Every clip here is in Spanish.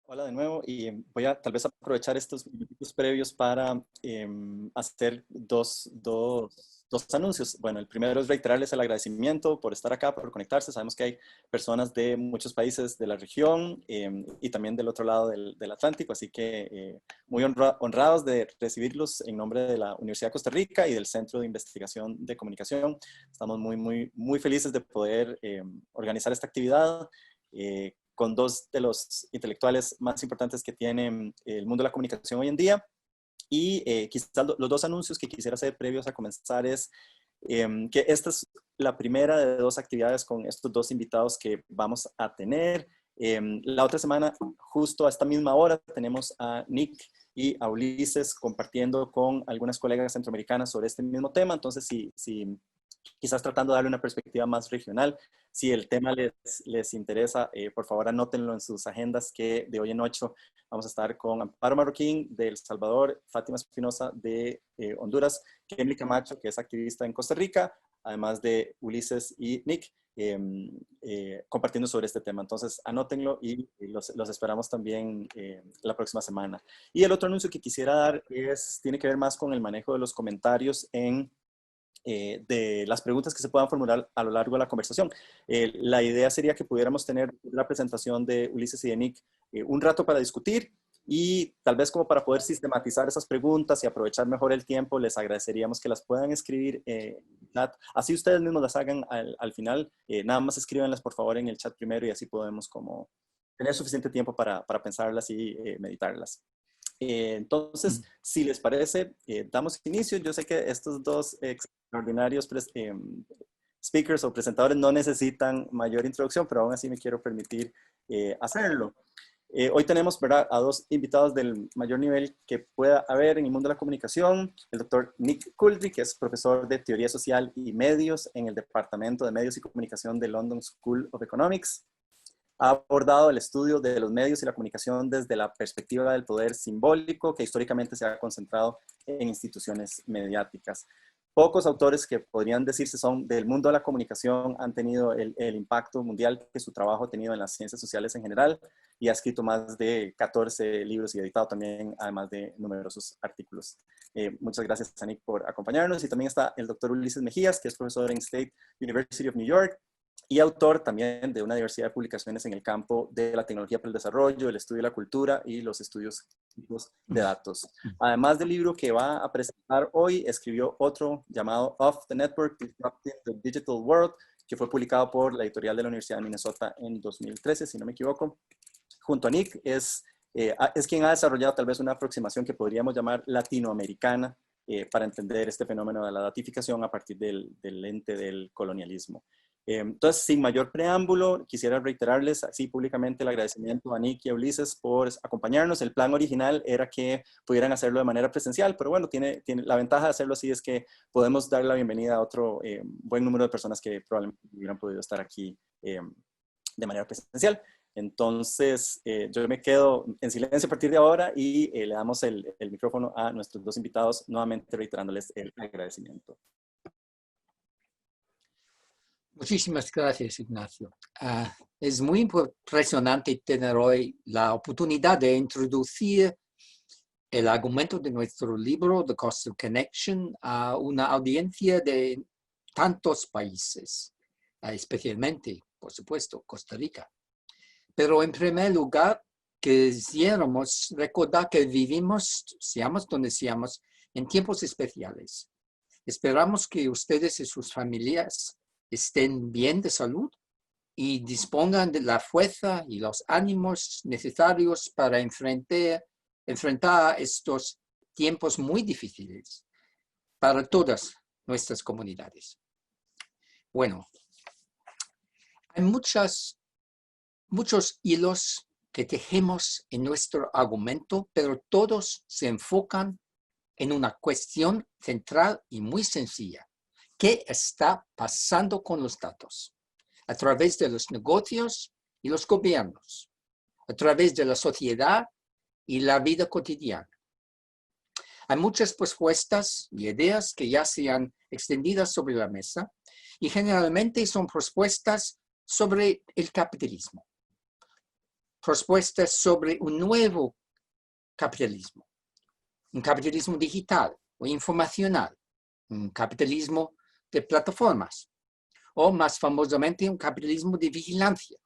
Hola de nuevo y voy a tal vez aprovechar estos minutos previos para hacer dos anuncios. Bueno, el primero es reiterarles el agradecimiento por estar acá, por conectarse. Sabemos que hay personas de muchos países de la región y también del otro lado del Atlántico, así que muy honrados de recibirlos en nombre de la Universidad de Costa Rica y del Centro de Investigación de Comunicación. Estamos muy felices de poder organizar esta actividad. Con dos de los intelectuales más importantes que tiene el mundo de la comunicación hoy en día. Y quizás los dos anuncios que quisiera hacer previos a comenzar es que esta es la primera de dos actividades con estos dos invitados que vamos a tener. La otra semana, justo a esta misma hora, tenemos a Nick y a Ulises compartiendo con algunas colegas centroamericanas sobre este mismo tema. Entonces, si quizás tratando de darle una perspectiva más regional. Si el tema les interesa, por favor anótenlo en sus agendas que de hoy en 8 vamos a estar con Amparo Marroquín de El Salvador, Fátima Espinosa de Honduras, Kemly Camacho, que es activista en Costa Rica, además de Ulises y Nick, compartiendo sobre este tema. Entonces, anótenlo y los esperamos también la próxima semana. Y el otro anuncio que quisiera dar tiene que ver más con el manejo de los comentarios de las preguntas que se puedan formular a lo largo de la conversación. La idea sería que pudiéramos tener la presentación de Ulises y de Nick un rato para discutir y tal vez como para poder sistematizar esas preguntas y aprovechar mejor el tiempo, les agradeceríamos que las puedan escribir en el chat. Así ustedes mismos las hagan al final. Nada más escríbanlas por favor en el chat primero y así podemos como tener suficiente tiempo para pensarlas y meditarlas. Entonces, si les parece, damos inicio. Yo sé que estos dos extraordinarios speakers o presentadores no necesitan mayor introducción, pero aún así me quiero permitir hacerlo. Hoy tenemos, ¿verdad?, a dos invitados del mayor nivel que pueda haber en el mundo de la comunicación. El doctor Nick Couldry, que es profesor de Teoría Social y Medios en el Departamento de Medios y Comunicación de London School of Economics. Ha abordado el estudio de los medios y la comunicación desde la perspectiva del poder simbólico, que históricamente se ha concentrado en instituciones mediáticas. Pocos autores que podrían decirse son del mundo de la comunicación han tenido el impacto mundial que su trabajo ha tenido en las ciencias sociales en general, y ha escrito más de 14 libros y editado también, además de numerosos artículos. Muchas gracias a Nick por acompañarnos. Y también está el doctor Ulises Mejías, que es profesor en State University of New York y autor también de una diversidad de publicaciones en el campo de la tecnología para el desarrollo, el estudio de la cultura y los estudios de datos. Además del libro que va a presentar hoy, escribió otro llamado Off the Network, Disrupting the Digital World, que fue publicado por la editorial de la Universidad de Minnesota en 2013, si no me equivoco. Junto a Nick es quien ha desarrollado tal vez una aproximación que podríamos llamar latinoamericana para entender este fenómeno de la datificación a partir del lente del colonialismo. Entonces, sin mayor preámbulo, quisiera reiterarles así públicamente el agradecimiento a Nick y a Ulises por acompañarnos. El plan original era que pudieran hacerlo de manera presencial, pero bueno, tiene la ventaja de hacerlo así es que podemos dar la bienvenida a otro buen número de personas que probablemente hubieran podido estar aquí de manera presencial. Entonces, yo me quedo en silencio a partir de ahora y le damos el micrófono a nuestros dos invitados, nuevamente reiterándoles el agradecimiento. Muchísimas gracias, Ignacio. Es muy impresionante tener hoy la oportunidad de introducir el argumento de nuestro libro, The Cost of Connection, a una audiencia de tantos países, especialmente, por supuesto, Costa Rica. Pero en primer lugar, quisiéramos recordar que vivimos, seamos donde seamos, en tiempos especiales. Esperamos que ustedes y sus familias estén bien de salud y dispongan de la fuerza y los ánimos necesarios para enfrentar estos tiempos muy difíciles para todas nuestras comunidades. Bueno, hay muchos hilos que tejemos en nuestro argumento, pero todos se enfocan en una cuestión central y muy sencilla. ¿Qué está pasando con los datos? A través de los negocios y los gobiernos, a través de la sociedad y la vida cotidiana. Hay muchas propuestas y ideas que ya se han extendido sobre la mesa y generalmente son propuestas sobre el capitalismo. propuestas sobre un nuevo capitalismo, un capitalismo digital o informacional, un capitalismo de plataformas, o más famosamente un capitalismo de vigilancia,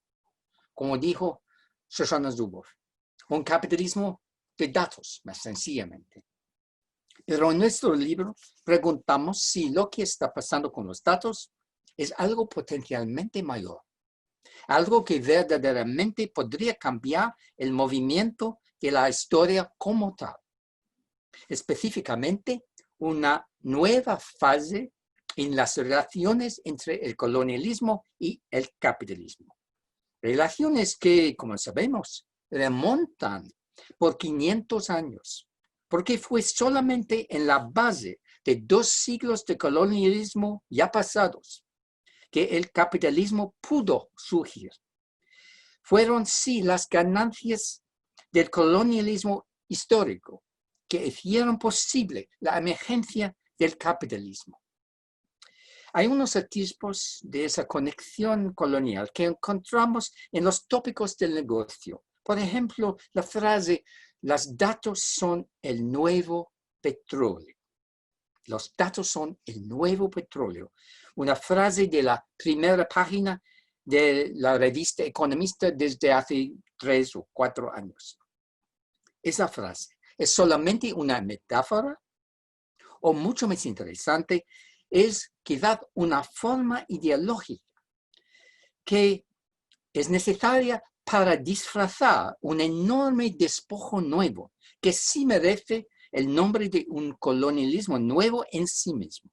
como dijo Shoshana Zuboff, un capitalismo de datos, más sencillamente. Pero en nuestro libro preguntamos si lo que está pasando con los datos es algo potencialmente mayor, algo que verdaderamente podría cambiar el movimiento de la historia como tal. Específicamente, una nueva fase en las relaciones entre el colonialismo y el capitalismo. Relaciones que, como sabemos, remontan por 500 años, porque fue solamente en la base de 2 siglos de colonialismo ya pasados que el capitalismo pudo surgir. Fueron sí las ganancias del colonialismo histórico que hicieron posible la emergencia del capitalismo. Hay unos atisbos de esa conexión colonial que encontramos en los tópicos del negocio. Por ejemplo, la frase, los datos son el nuevo petróleo. Los datos son el nuevo petróleo. Una frase de la primera página de la revista Economista desde hace 3 o 4 años. Esa frase es solamente una metáfora o mucho más interesante, es quizás una forma ideológica que es necesaria para disfrazar un enorme despojo nuevo que sí merece el nombre de un colonialismo nuevo en sí mismo.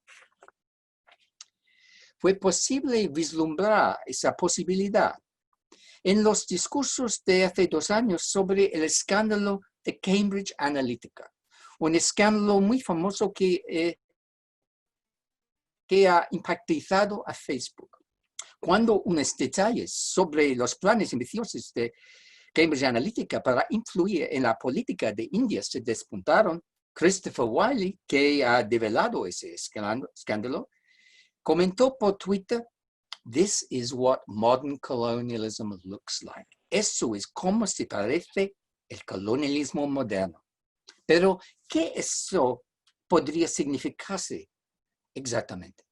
Fue posible vislumbrar esa posibilidad en los discursos de hace 2 años sobre el escándalo de Cambridge Analytica, un escándalo muy famoso que ha impactado a Facebook. Cuando unos detalles sobre los planes ambiciosos de Cambridge Analytica para influir en la política de India se despuntaron, Christopher Wiley, que ha develado ese escándalo, comentó por Twitter, "This is what modern colonialism looks like." Eso es como se parece el colonialismo moderno. Pero, ¿qué eso podría significarse exactamente?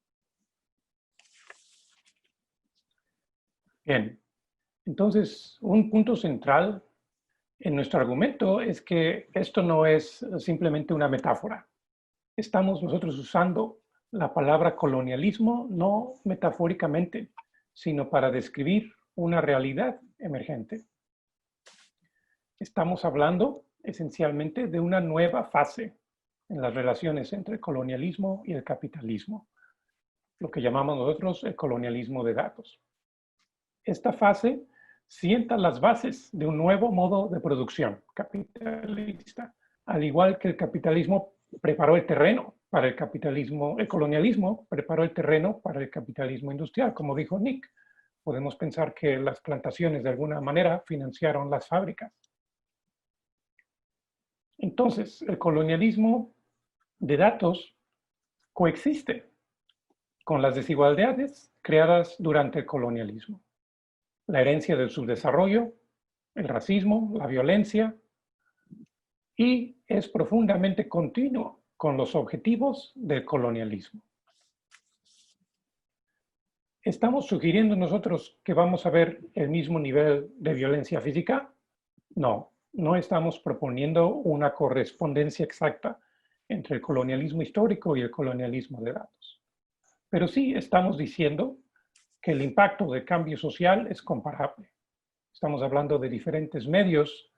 Bien, entonces un punto central en nuestro argumento es que esto no es simplemente una metáfora. Estamos nosotros usando la palabra colonialismo no metafóricamente, sino para describir una realidad emergente. Estamos hablando esencialmente de una nueva fase en las relaciones entre el colonialismo y el capitalismo, lo que llamamos nosotros el colonialismo de datos. Esta fase sienta las bases de un nuevo modo de producción capitalista, al igual que el capitalismo preparó el terreno para el capitalismo, el colonialismo preparó el terreno para el capitalismo industrial, como dijo Nick. Podemos pensar que las plantaciones de alguna manera financiaron las fábricas. Entonces, el colonialismo de datos coexiste con las desigualdades creadas durante el colonialismo. La herencia del subdesarrollo, el racismo, la violencia, y es profundamente continuo con los objetivos del colonialismo. ¿Estamos sugiriendo nosotros que vamos a ver el mismo nivel de violencia física? No, no estamos proponiendo una correspondencia exacta entre el colonialismo histórico y el colonialismo de datos. Pero sí estamos diciendo que el impacto del cambio social es comparable. Estamos hablando de diferentes medios,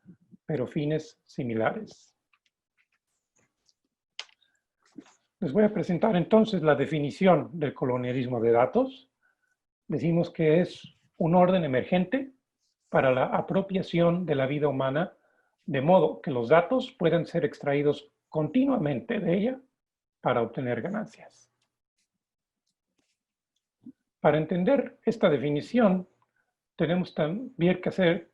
pero fines similares. Les voy a presentar entonces la definición del colonialismo de datos. Decimos que es un orden emergente para la apropiación de la vida humana, de modo que los datos puedan ser extraídos continuamente de ella para obtener ganancias. Para entender esta definición, tenemos también que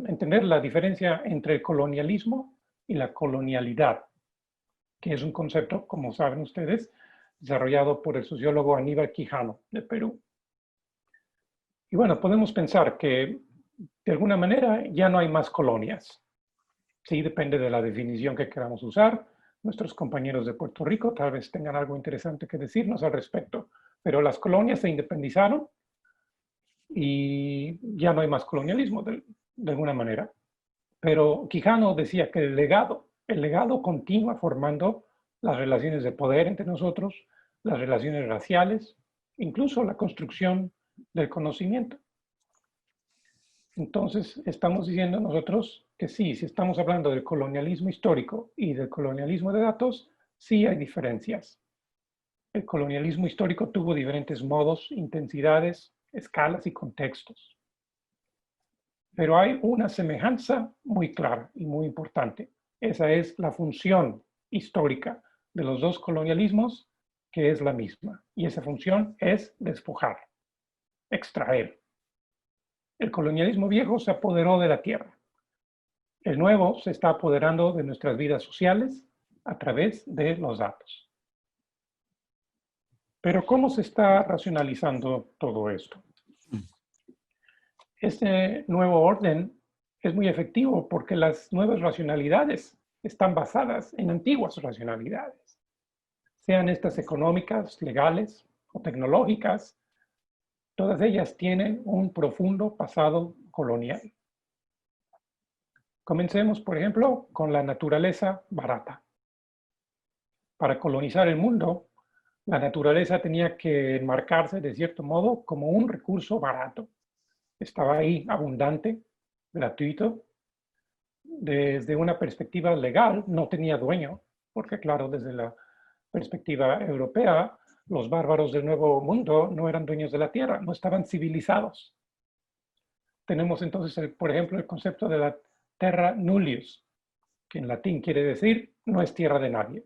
entender la diferencia entre el colonialismo y la colonialidad, que es un concepto, como saben ustedes, desarrollado por el sociólogo Aníbal Quijano, de Perú. Y bueno, podemos pensar que de alguna manera ya no hay más colonias. Sí, depende de la definición que queramos usar. Nuestros compañeros de Puerto Rico tal vez tengan algo interesante que decirnos al respecto, pero las colonias se independizaron y ya no hay más colonialismo de alguna manera. Pero Quijano decía que el legado continúa formando las relaciones de poder entre nosotros, las relaciones raciales, incluso la construcción del conocimiento. Entonces, estamos diciendo nosotros que sí, si estamos hablando del colonialismo histórico y del colonialismo de datos, sí hay diferencias. El colonialismo histórico tuvo diferentes modos, intensidades, escalas y contextos. Pero hay una semejanza muy clara y muy importante. Esa es la función histórica de los dos colonialismos, que es la misma. Y esa función es despojar, extraer. El colonialismo viejo se apoderó de la tierra. El nuevo se está apoderando de nuestras vidas sociales a través de los datos. Pero ¿cómo se está racionalizando todo esto? Este nuevo orden es muy efectivo porque las nuevas racionalidades están basadas en antiguas racionalidades, sean estas económicas, legales o tecnológicas. Todas ellas tienen un profundo pasado colonial. Comencemos, por ejemplo, con la naturaleza barata. Para colonizar el mundo, la naturaleza tenía que enmarcarse de cierto modo como un recurso barato. Estaba ahí abundante, gratuito. Desde una perspectiva legal no tenía dueño, porque claro, desde la perspectiva europea, los bárbaros del Nuevo Mundo no eran dueños de la tierra, no estaban civilizados. Tenemos entonces, por ejemplo, el concepto de la terra nullius, que en latín quiere decir no es tierra de nadie.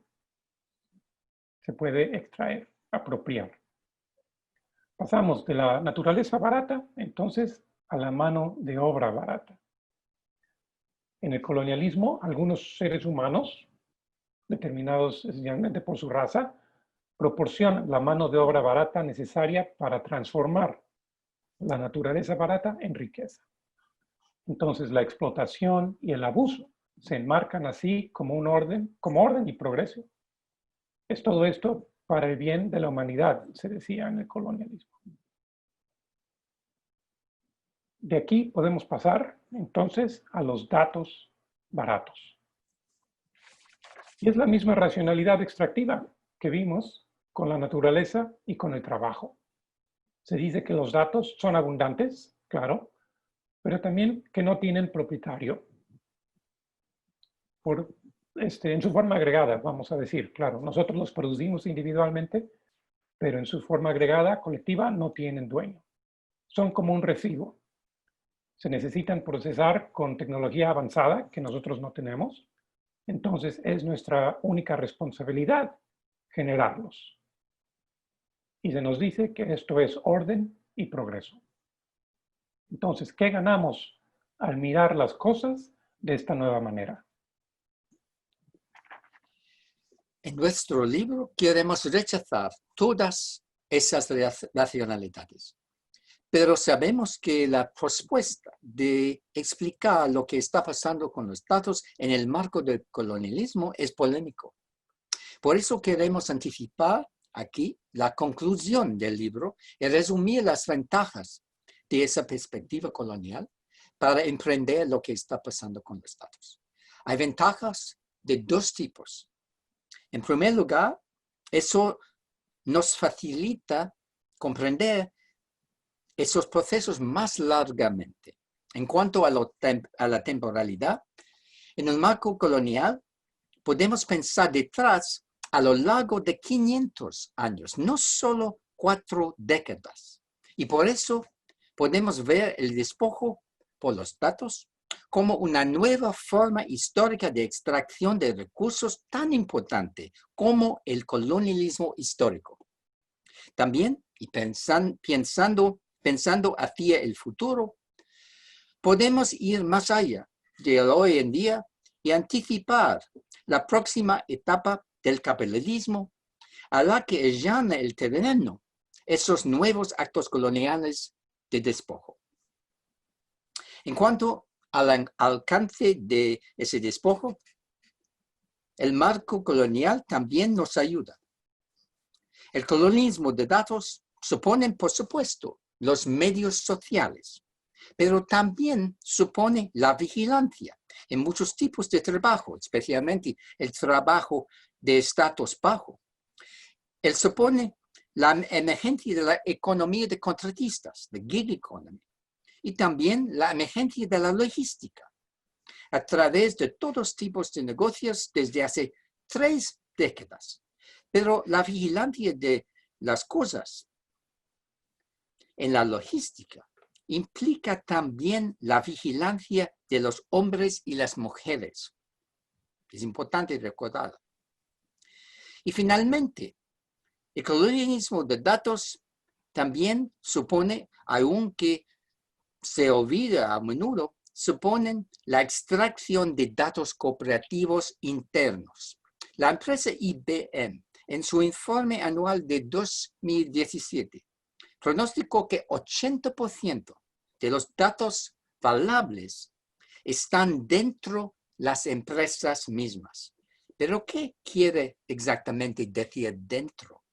Se puede extraer, apropiar. Pasamos de la naturaleza barata, entonces, a la mano de obra barata. En el colonialismo, algunos seres humanos, determinados esencialmente por su raza, proporcionan la mano de obra barata necesaria para transformar la naturaleza barata en riqueza. Entonces, la explotación y el abuso se enmarcan así como orden y progreso. Es todo esto para el bien de la humanidad, se decía en el colonialismo. De aquí podemos pasar entonces a los datos baratos. Y es la misma racionalidad extractiva que vimos con la naturaleza y con el trabajo. Se dice que los datos son abundantes, claro, pero también que no tienen propietario. En su forma agregada, vamos a decir, claro, nosotros los producimos individualmente, pero en su forma agregada, colectiva, no tienen dueño. Son como un residuo. Se necesitan procesar con tecnología avanzada que nosotros no tenemos. Entonces, es nuestra única responsabilidad generarlos. Y se nos dice que esto es orden y progreso. Entonces, ¿qué ganamos al mirar las cosas de esta nueva manera? En nuestro libro queremos rechazar todas esas racionalidades, pero sabemos que la propuesta de explicar lo que está pasando con los datos en el marco del colonialismo es polémico. Por eso queremos anticipar aquí la conclusión del libro y resumir las ventajas de esa perspectiva colonial para emprender lo que está pasando con los datos. Hay ventajas de dos tipos. En primer lugar, eso nos facilita comprender esos procesos más largamente. En cuanto a la temporalidad, en el marco colonial podemos pensar detrás a lo largo de 500 años, no solo 4 décadas. Y por eso podemos ver el despojo por los datos como una nueva forma histórica de extracción de recursos tan importante como el colonialismo histórico. También, y pensando hacia el futuro, podemos ir más allá de hoy en día y anticipar la próxima etapa del capitalismo a la que allana el terreno esos nuevos actos coloniales de despojo. En cuanto al alcance de ese despojo, el marco colonial también nos ayuda. El colonialismo de datos supone, por supuesto, los medios sociales, pero también supone la vigilancia en muchos tipos de trabajo, especialmente el trabajo de estatus bajo. Él supone la emergencia de la economía de contratistas, de gig economy, y también la emergencia de la logística, a través de todos tipos de negocios desde hace 3 décadas. Pero la vigilancia de las cosas en la logística implica también la vigilancia de los hombres y las mujeres. Es importante recordarlo. Y finalmente, el colonialismo de datos también supone, aunque se olvida a menudo, suponen la extracción de datos cooperativos internos. La empresa IBM, en su informe anual de 2017, pronosticó que 80% de los datos valables están dentro de las empresas mismas. ¿Pero qué quiere exactamente decir dentro?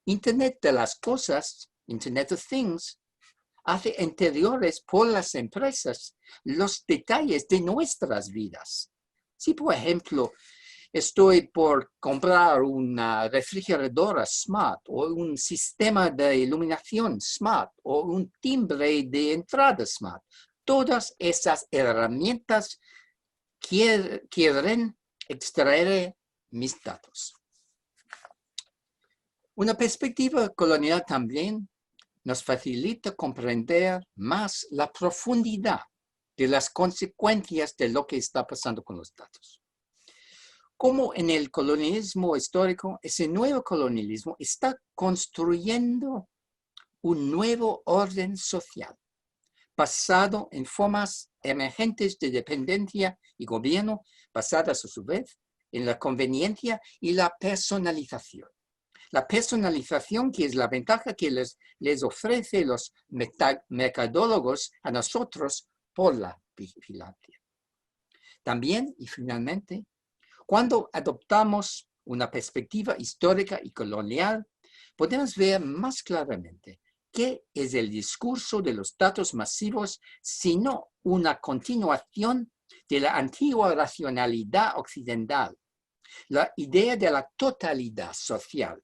Internet de las cosas, Internet of Things, hace interiores por las empresas los detalles de nuestras vidas. Si, por ejemplo, estoy por comprar una refrigeradora smart o un sistema de iluminación smart o un timbre de entrada smart, todas esas herramientas quieren extraer mis datos. Una perspectiva colonial también nos facilita comprender más la profundidad de las consecuencias de lo que está pasando con los datos. Como en el colonialismo histórico, ese nuevo colonialismo está construyendo un nuevo orden social, basado en formas emergentes de dependencia y gobierno, basadas a su vez en la conveniencia y la personalización. La personalización, que es la ventaja que les ofrece los mercadólogos a nosotros por la vigilancia. También, y finalmente, cuando adoptamos una perspectiva histórica y colonial, podemos ver más claramente qué es el discurso de los datos masivos, sino una continuación de la antigua racionalidad occidental, la idea de la totalidad social,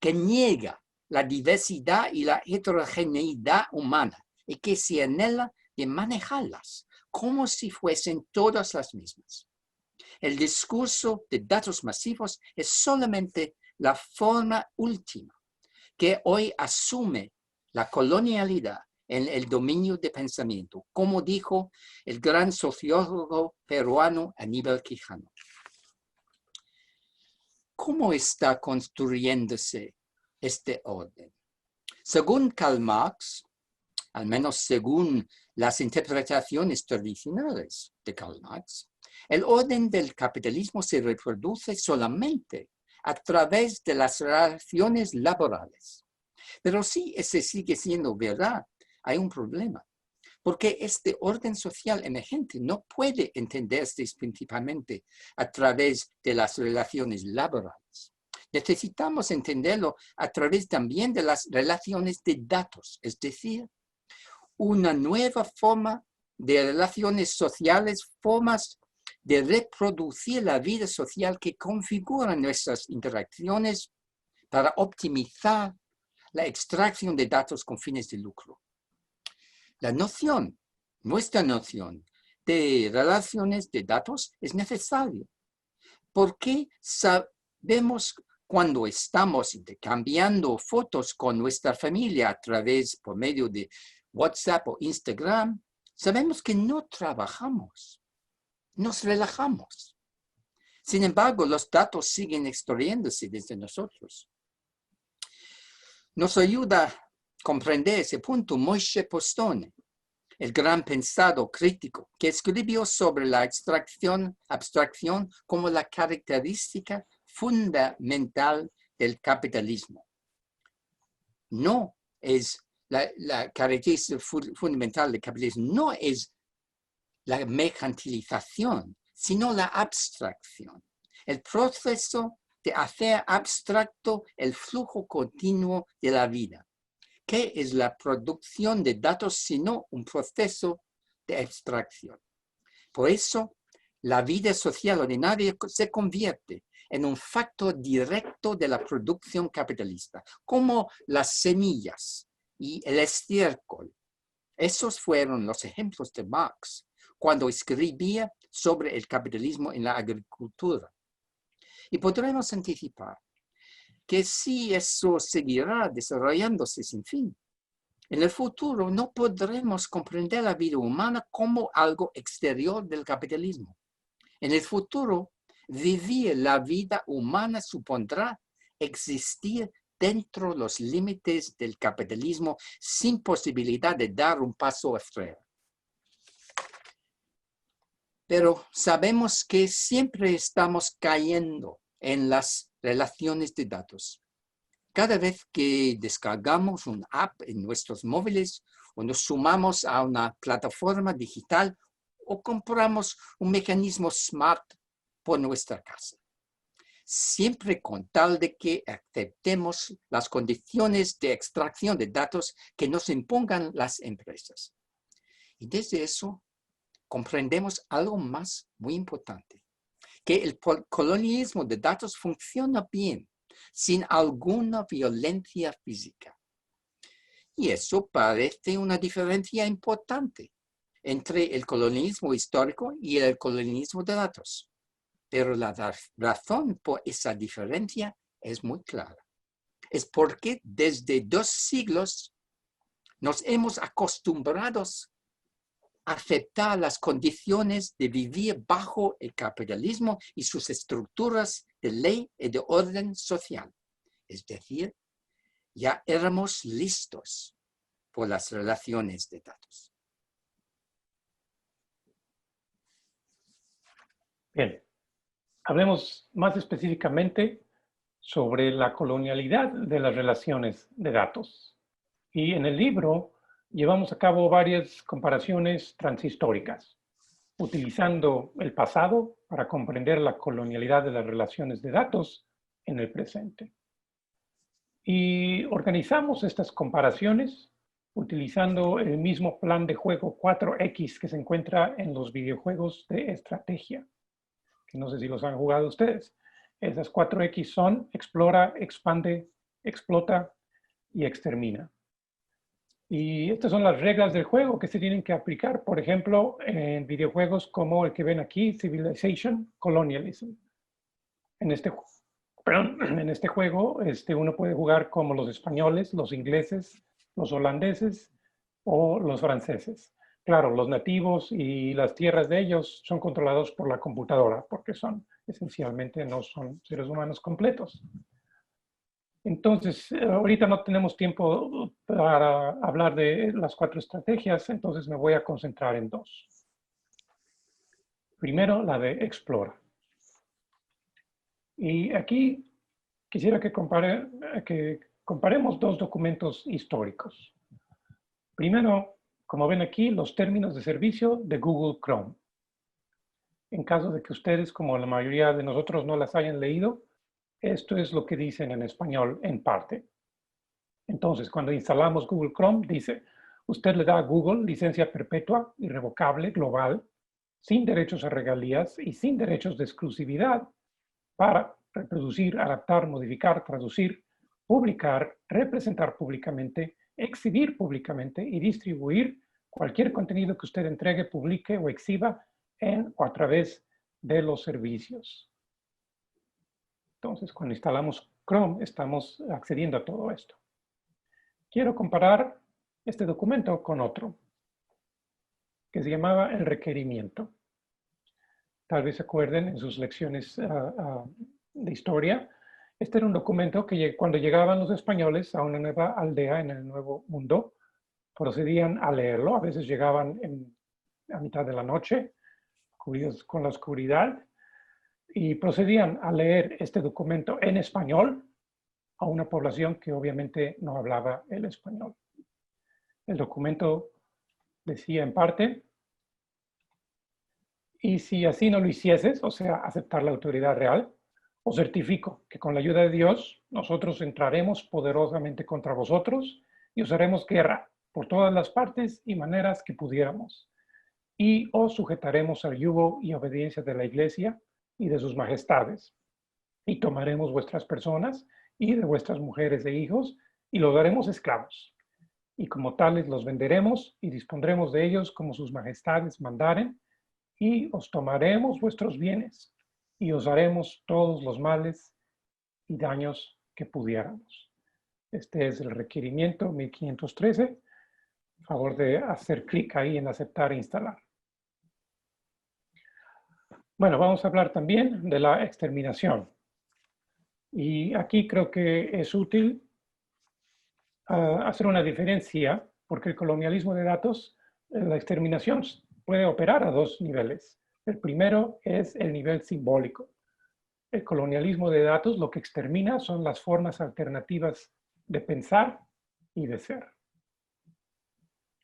que niega la diversidad y la heterogeneidad humana y que se anhela de manejarlas como si fuesen todas las mismas. El discurso de datos masivos es solamente la forma última que hoy asume la colonialidad en el dominio de pensamiento, como dijo el gran sociólogo peruano Aníbal Quijano. ¿Cómo está construyéndose este orden? Según Karl Marx, al menos según las interpretaciones tradicionales de Karl Marx, el orden del capitalismo se reproduce solamente a través de las relaciones laborales. Pero si ese sigue siendo verdad, hay un problema, porque este orden social emergente no puede entenderse principalmente a través de las relaciones laborales. Necesitamos entenderlo a través también de las relaciones de datos, es decir, una nueva forma de relaciones sociales, formas de reproducir la vida social que configuran nuestras interacciones para optimizar la extracción de datos con fines de lucro. Nuestra noción de relaciones de datos es necesaria, porque sabemos cuando estamos intercambiando fotos con nuestra familia por medio de WhatsApp o Instagram, sabemos que no trabajamos, nos relajamos. Sin embargo, los datos siguen extrayéndose desde nosotros. Nos ayuda a comprender ese punto Moshe Postone, el gran pensado crítico, que escribió sobre la abstracción como la característica fundamental del capitalismo. No es la característica fundamental del capitalismo, no es la mercantilización, sino la abstracción. El proceso de hacer abstracto el flujo continuo de la vida. ¿Qué es la producción de datos sino un proceso de abstracción? Por eso, la vida social ordinaria se convierte en un factor directo de la producción capitalista, como las semillas y el estiércol. Esos fueron los ejemplos de Marx cuando escribía sobre el capitalismo en la agricultura. Y podremos anticipar que si eso seguirá desarrollándose sin fin, en el futuro no podremos comprender la vida humana como algo exterior del capitalismo. En el futuro, vivir la vida humana supondrá existir dentro de los límites del capitalismo sin posibilidad de dar un paso afuera. Pero sabemos que siempre estamos cayendo en las relaciones de datos. Cada vez que descargamos una app en nuestros móviles o nos sumamos a una plataforma digital o compramos un mecanismo smart por nuestra casa. Siempre con tal de que aceptemos las condiciones de extracción de datos que nos impongan las empresas. Y desde eso comprendemos algo más muy importante, que el colonialismo de datos funciona bien, sin alguna violencia física. Y eso parece una diferencia importante entre el colonialismo histórico y el colonialismo de datos. Pero la razón por esa diferencia es muy clara. Es porque desde 2 siglos nos hemos acostumbrado a aceptar las condiciones de vivir bajo el capitalismo y sus estructuras de ley y de orden social. Es decir, ya éramos listos por las relaciones de datos. Bien, hablemos más específicamente sobre la colonialidad de las relaciones de datos. Y en el libro llevamos a cabo varias comparaciones transhistóricas, utilizando el pasado para comprender la colonialidad de las relaciones de datos en el presente. Y organizamos estas comparaciones utilizando el mismo plan de juego 4X que se encuentra en los videojuegos de estrategia, que no sé si los han jugado ustedes. Esas 4X son explora, expande, explota y extermina. Y estas son las reglas del juego que se tienen que aplicar, por ejemplo, en videojuegos como el que ven aquí, Civilization, Colonialism. En este juego uno puede jugar como los españoles, los ingleses, los holandeses o los franceses. Claro, los nativos y las tierras de ellos son controlados por la computadora porque esencialmente no son seres humanos completos. Entonces, ahorita no tenemos tiempo para hablar de las 4 estrategias, entonces me voy a concentrar en 2. Primero, la de explora. Y aquí quisiera que comparemos 2 documentos históricos. Primero, como ven aquí, los términos de servicio de Google Chrome. En caso de que ustedes, como la mayoría de nosotros, no las hayan leído, esto es lo que dicen en español en parte. Entonces, cuando instalamos Google Chrome, dice, usted le da a Google licencia perpetua, irrevocable, global, sin derechos a regalías y sin derechos de exclusividad para reproducir, adaptar, modificar, traducir, publicar, representar públicamente, exhibir públicamente y distribuir cualquier contenido que usted entregue, publique o exhiba en o a través de los servicios. Entonces, cuando instalamos Chrome, estamos accediendo a todo esto. Quiero comparar este documento con otro, que se llamaba el requerimiento. Tal vez se acuerden en sus lecciones de historia. Este era un documento que cuando llegaban los españoles a una nueva aldea en el Nuevo Mundo, procedían a leerlo. A veces llegaban a mitad de la noche, cubridos con la oscuridad, y procedían a leer este documento en español a una población que obviamente no hablaba el español. El documento decía en parte, Y si así no lo hicieses, o sea, aceptar la autoridad real, os certifico que con la ayuda de Dios nosotros entraremos poderosamente contra vosotros y os haremos guerra por todas las partes y maneras que pudiéramos. Y os sujetaremos al yugo y obediencia de la Iglesia y de sus majestades. Y tomaremos vuestras personas y de vuestras mujeres e hijos y los haremos esclavos. Y como tales los venderemos y dispondremos de ellos como sus majestades mandaren, y os tomaremos vuestros bienes y os haremos todos los males y daños que pudiéramos. Este es el requerimiento 1513. A favor de hacer clic ahí en aceptar e instalar. Bueno, vamos a hablar también de la exterminación. Y aquí creo que es útil hacer una diferencia, porque el colonialismo de datos, la exterminación puede operar a dos niveles. El primero es el nivel simbólico. El colonialismo de datos lo que extermina son las formas alternativas de pensar y de ser.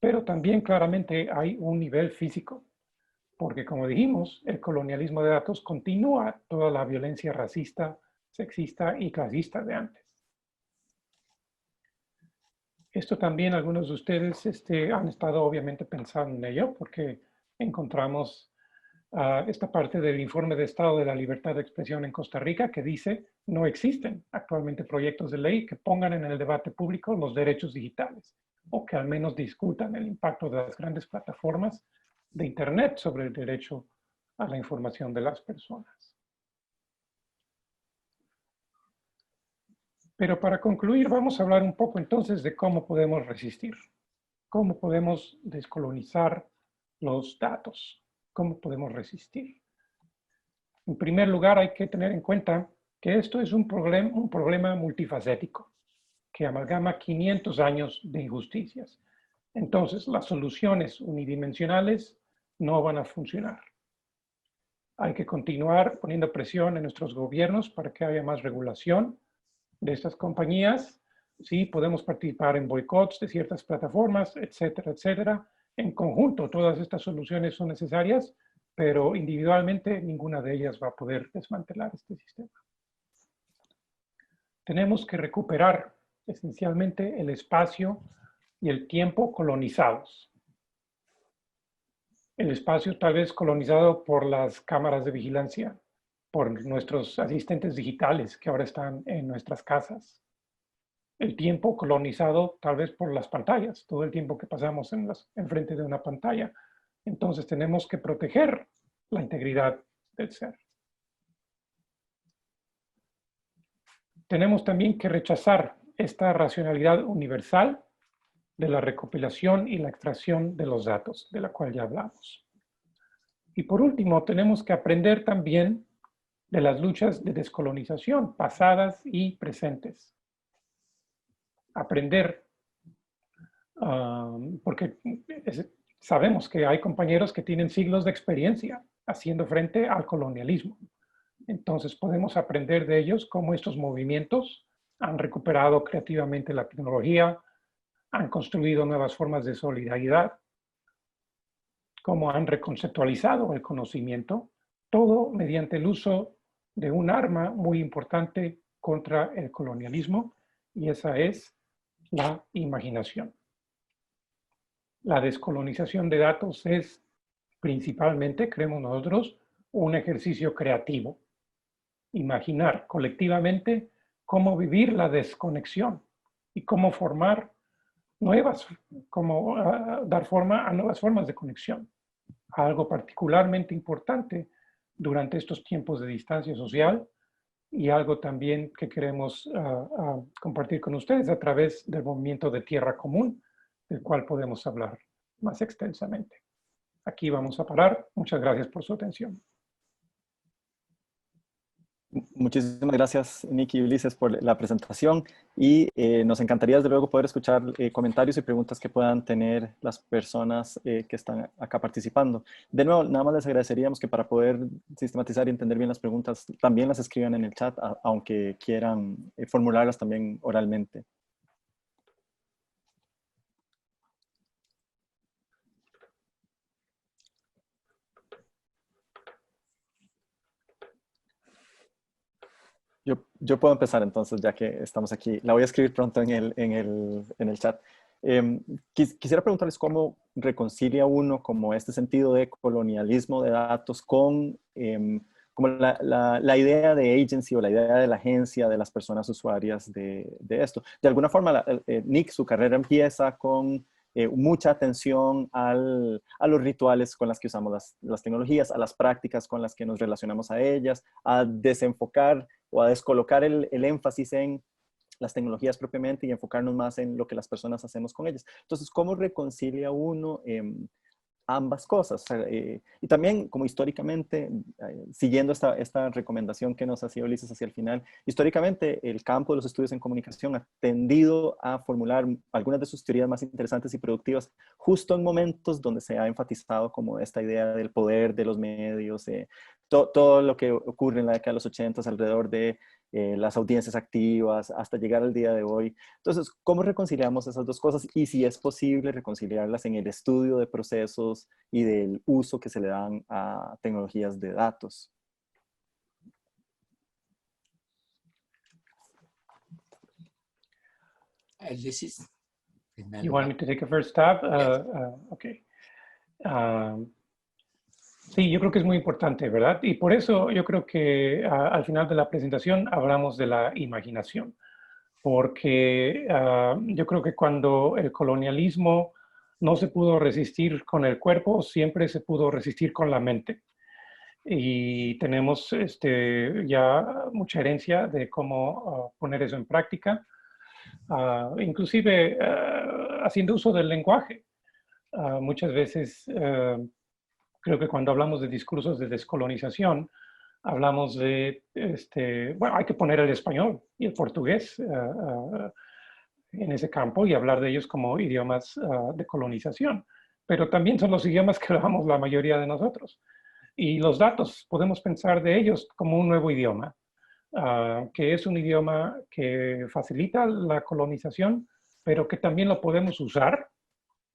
Pero también claramente hay un nivel físico, porque como dijimos, el colonialismo de datos continúa toda la violencia racista, sexista y clasista de antes. Esto también algunos de ustedes han estado obviamente pensando en ello, porque encontramos esta parte del informe de Estado de la Libertad de Expresión en Costa Rica que dice no existen actualmente proyectos de ley que pongan en el debate público los derechos digitales o que al menos discutan el impacto de las grandes plataformas de Internet sobre el derecho a la información de las personas. Pero para concluir, vamos a hablar un poco entonces de cómo podemos resistir, cómo podemos descolonizar los datos, cómo podemos resistir. En primer lugar, hay que tener en cuenta que esto es un problema multifacético que amalgama 500 años de injusticias. Entonces, las soluciones unidimensionales no van a funcionar. Hay que continuar poniendo presión en nuestros gobiernos para que haya más regulación de estas compañías. Sí, podemos participar en boicots de ciertas plataformas, etcétera, etcétera. En conjunto, todas estas soluciones son necesarias, pero individualmente ninguna de ellas va a poder desmantelar este sistema. Tenemos que recuperar esencialmente el espacio y el tiempo colonizados. El espacio tal vez colonizado por las cámaras de vigilancia, por nuestros asistentes digitales que ahora están en nuestras casas. El tiempo colonizado tal vez por las pantallas, todo el tiempo que pasamos enfrente de una pantalla. Entonces tenemos que proteger la integridad del ser. Tenemos también que rechazar esta racionalidad universal de la recopilación y la extracción de los datos, de la cual ya hablamos. Y por último, tenemos que aprender también de las luchas de descolonización pasadas y presentes. Aprender, porque sabemos que hay compañeros que tienen siglos de experiencia haciendo frente al colonialismo. Entonces podemos aprender de ellos cómo estos movimientos han recuperado creativamente la tecnología, han construido nuevas formas de solidaridad, cómo han reconceptualizado el conocimiento, todo mediante el uso de un arma muy importante contra el colonialismo, y esa es la imaginación. La descolonización de datos es principalmente, creemos nosotros, un ejercicio creativo. Imaginar colectivamente cómo vivir la desconexión y cómo formar dar forma a nuevas formas de conexión. Algo particularmente importante durante estos tiempos de distancia social y algo también que queremos compartir con ustedes a través del movimiento de Tierra Común, del cual podemos hablar más extensamente. Aquí vamos a parar. Muchas gracias por su atención. Muchísimas gracias, Nicky y Ulises, por la presentación y nos encantaría desde luego poder escuchar comentarios y preguntas que puedan tener las personas que están acá participando. De nuevo, nada más les agradeceríamos que para poder sistematizar y entender bien las preguntas, también las escriban en el chat, aunque quieran formularlas también oralmente. Yo puedo empezar entonces, ya que estamos aquí. La voy a escribir pronto en el chat. Quisiera preguntarles cómo reconcilia uno como este sentido de colonialismo de datos con como la idea de agency o la idea de la agencia de las personas usuarias de esto. De alguna forma, Nick, su carrera empieza con mucha atención a los rituales con las que usamos las tecnologías, a las prácticas con las que nos relacionamos a ellas, a desenfocar o a descolocar el énfasis en las tecnologías propiamente y enfocarnos más en lo que las personas hacemos con ellas. Entonces, ¿cómo reconcilia uno ambas cosas? Y también, como históricamente, siguiendo esta recomendación que nos hacía Ulises hacia el final, históricamente el campo de los estudios en comunicación ha tendido a formular algunas de sus teorías más interesantes y productivas justo en momentos donde se ha enfatizado como esta idea del poder de los medios, todo lo que ocurre en la década de los 80 alrededor de las audiencias activas, hasta llegar al día de hoy. Entonces, ¿cómo reconciliamos esas dos cosas? Y si es posible reconciliarlas en el estudio de procesos y del uso que se le dan a tecnologías de datos. You want me to take a first stab? Yes. Okay. Sí, yo creo que es muy importante, ¿verdad? Y por eso yo creo que al final de la presentación hablamos de la imaginación, porque yo creo que cuando el colonialismo no se pudo resistir con el cuerpo, siempre se pudo resistir con la mente. Y tenemos ya mucha herencia de cómo poner eso en práctica, inclusive haciendo uso del lenguaje. Muchas veces creo que cuando hablamos de discursos de descolonización, hablamos de, bueno, hay que poner el español y el portugués en ese campo y hablar de ellos como idiomas de colonización. Pero también son los idiomas que hablamos la mayoría de nosotros. Y los datos, podemos pensar de ellos como un nuevo idioma, que es un idioma que facilita la colonización, pero que también lo podemos usar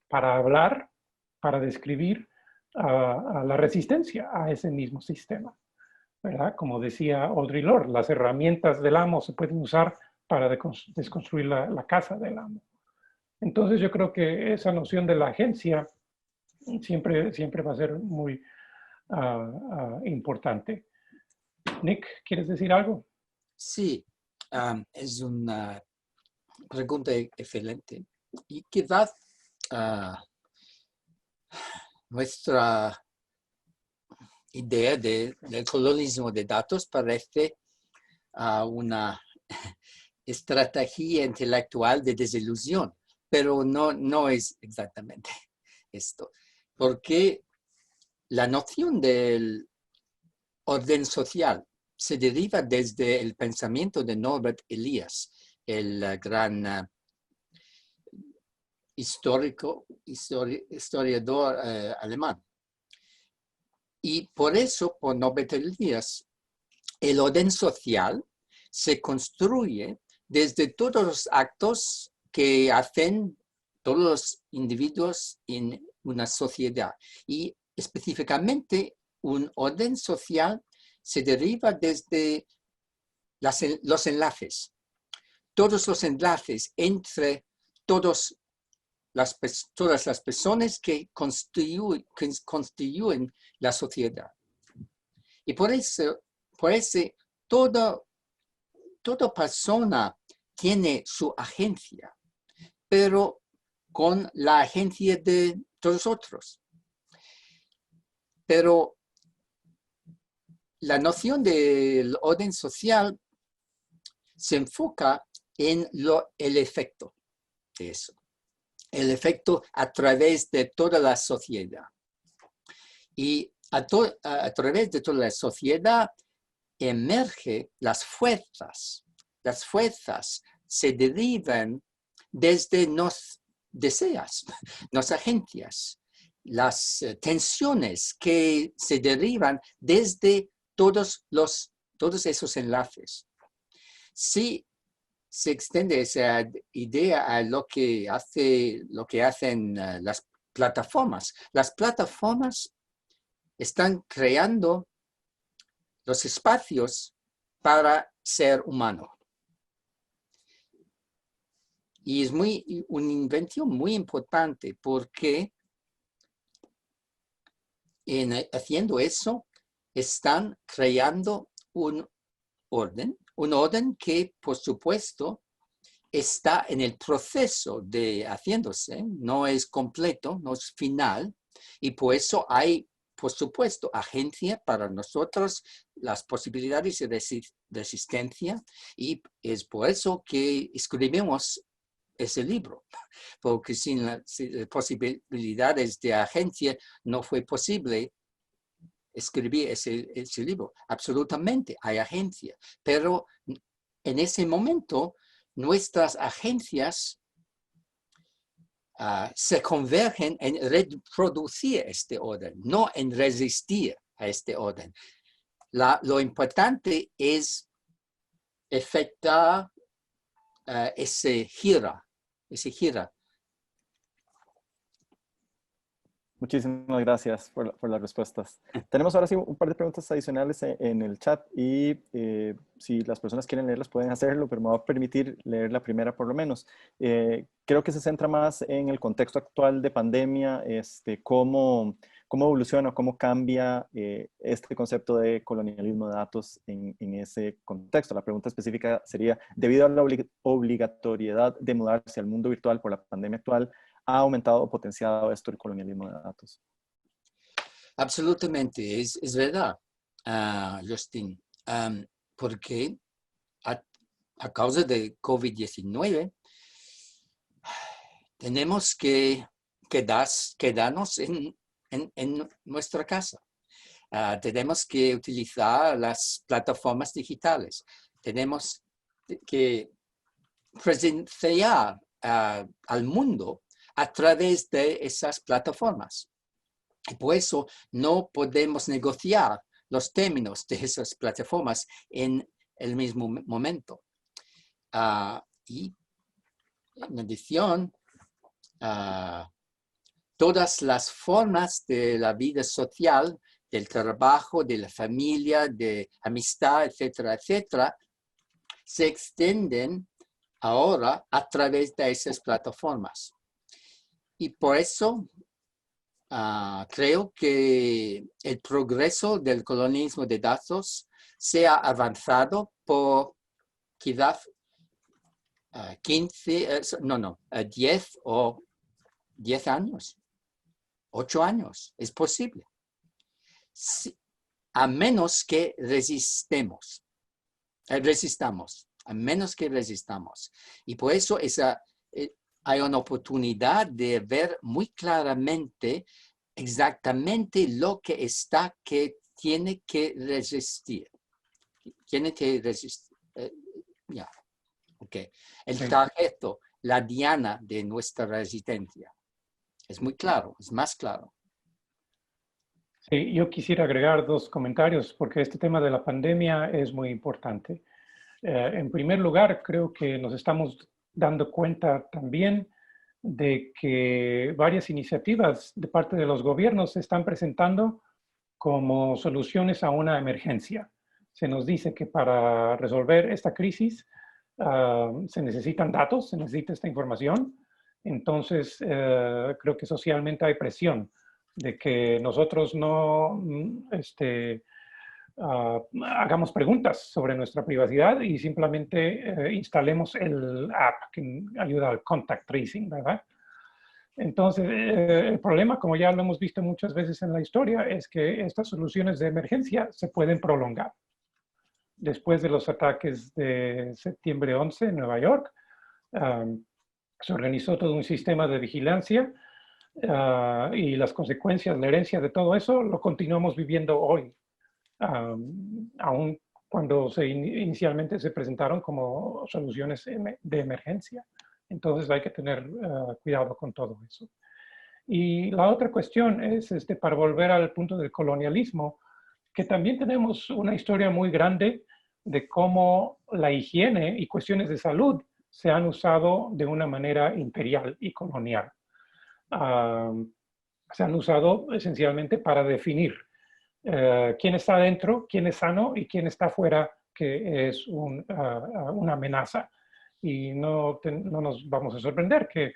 para hablar, para describir a la resistencia a ese mismo sistema, ¿verdad? Como decía Audre Lorde, las herramientas del amo se pueden usar para desconstruir la casa del amo. Entonces yo creo que esa noción de la agencia siempre va a ser muy importante. Nick, ¿quieres decir algo? Sí, es una pregunta excelente. Y quizás nuestra idea del colonialismo de datos parece una estrategia intelectual de desilusión, pero no es exactamente esto, porque la noción del orden social se deriva desde el pensamiento de Norbert Elias, el gran historiador alemán. Y por eso, por Norbert Elias, el orden social se construye desde todos los actos que hacen todos los individuos en una sociedad. Y específicamente, un orden social se deriva desde los enlaces. Todos los enlaces entre todas las personas que constituyen la sociedad. Y por eso toda persona tiene su agencia, pero con la agencia de todos otros. Pero la noción del orden social se enfoca en el efecto de eso. El efecto a través de toda la sociedad. Y a través de toda la sociedad emergen las fuerzas. Las fuerzas se derivan desde los deseos, las agencias, las tensiones que se derivan desde todos esos enlaces. Si se extiende esa idea a lo que hacen las plataformas. Las plataformas están creando los espacios para ser humano. Y es una invención muy importante porque haciendo eso están creando un orden que por supuesto está en el proceso de haciéndose, no es completo, no es final, y por eso hay, por supuesto, agencia para nosotros, las posibilidades de resistencia, y es por eso que escribimos ese libro, porque sin las posibilidades de agencia no fue posible escribir ese libro. Absolutamente hay agencia, pero en ese momento nuestras agencias se convergen en reproducir este orden, no en resistir a este orden. Lo importante es efectuar ese gira. Muchísimas gracias por las respuestas. Tenemos ahora sí un par de preguntas adicionales en el chat y si las personas quieren leerlas pueden hacerlo, pero me va a permitir leer la primera por lo menos. Creo que se centra más en el contexto actual de pandemia, cómo evoluciona, cómo cambia este concepto de colonialismo de datos en ese contexto. La pregunta específica sería, debido a la obligatoriedad de mudarse al mundo virtual por la pandemia actual, ¿ha aumentado o potenciado esto el colonialismo de datos? Absolutamente, es verdad, Justin, porque a causa de COVID-19 tenemos que quedarnos en nuestra casa. Tenemos que utilizar las plataformas digitales. Tenemos que presenciar al mundo a través de esas plataformas. Y por eso no podemos negociar los términos de esas plataformas en el mismo momento. Y en adición, todas las formas de la vida social, del trabajo, de la familia, de amistad, etcétera, etcétera, se extienden ahora a través de esas plataformas. Y por eso creo que el progreso del colonialismo de datos se ha avanzado por quizás 10 años, 8 años, es posible. A menos que resistamos, a menos que resistamos. Y por eso hay una oportunidad de ver muy claramente exactamente lo que tiene que resistir. Tiene que resistir. Okay. El tarjeto, la diana de nuestra resistencia. Es muy claro, es más claro. Sí, yo quisiera agregar 2 comentarios porque este tema de la pandemia es muy importante. En primer lugar, creo que nos estamos dando cuenta también de que varias iniciativas de parte de los gobiernos se están presentando como soluciones a una emergencia. Se nos dice que para resolver esta crisis se necesitan datos, se necesita esta información. Entonces, creo que socialmente hay presión de que nosotros no hagamos preguntas sobre nuestra privacidad y simplemente instalemos el app que ayuda al contact tracing, ¿verdad? Entonces, el problema, como ya lo hemos visto muchas veces en la historia, es que estas soluciones de emergencia se pueden prolongar. Después de los ataques de septiembre 11 en Nueva York, se organizó todo un sistema de vigilancia y las consecuencias, la herencia de todo eso, lo continuamos viviendo hoy. Aún cuando inicialmente se presentaron como soluciones de emergencia. Entonces hay que tener cuidado con todo eso. Y la otra cuestión es, para volver al punto del colonialismo, que también tenemos una historia muy grande de cómo la higiene y cuestiones de salud se han usado de una manera imperial y colonial. Se han usado esencialmente para definir quién está dentro, quién es sano y quién está fuera que es una amenaza. Y no nos vamos a sorprender que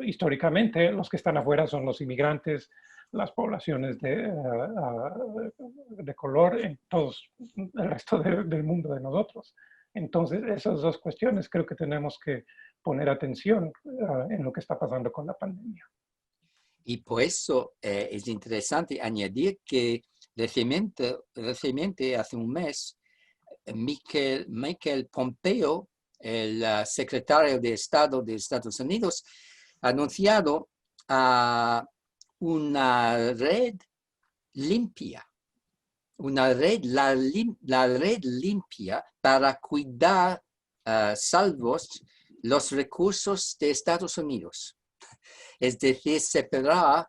históricamente los que están afuera son los inmigrantes, las poblaciones de color, en todos el resto del mundo de nosotros. Entonces, esas dos cuestiones creo que tenemos que poner atención en lo que está pasando con la pandemia. Y por eso es interesante añadir que recientemente, hace un mes, Michael Pompeo, el secretario de Estado de Estados Unidos, ha anunciado una red limpia, la red limpia para cuidar salvos los recursos de Estados Unidos. Es decir, separar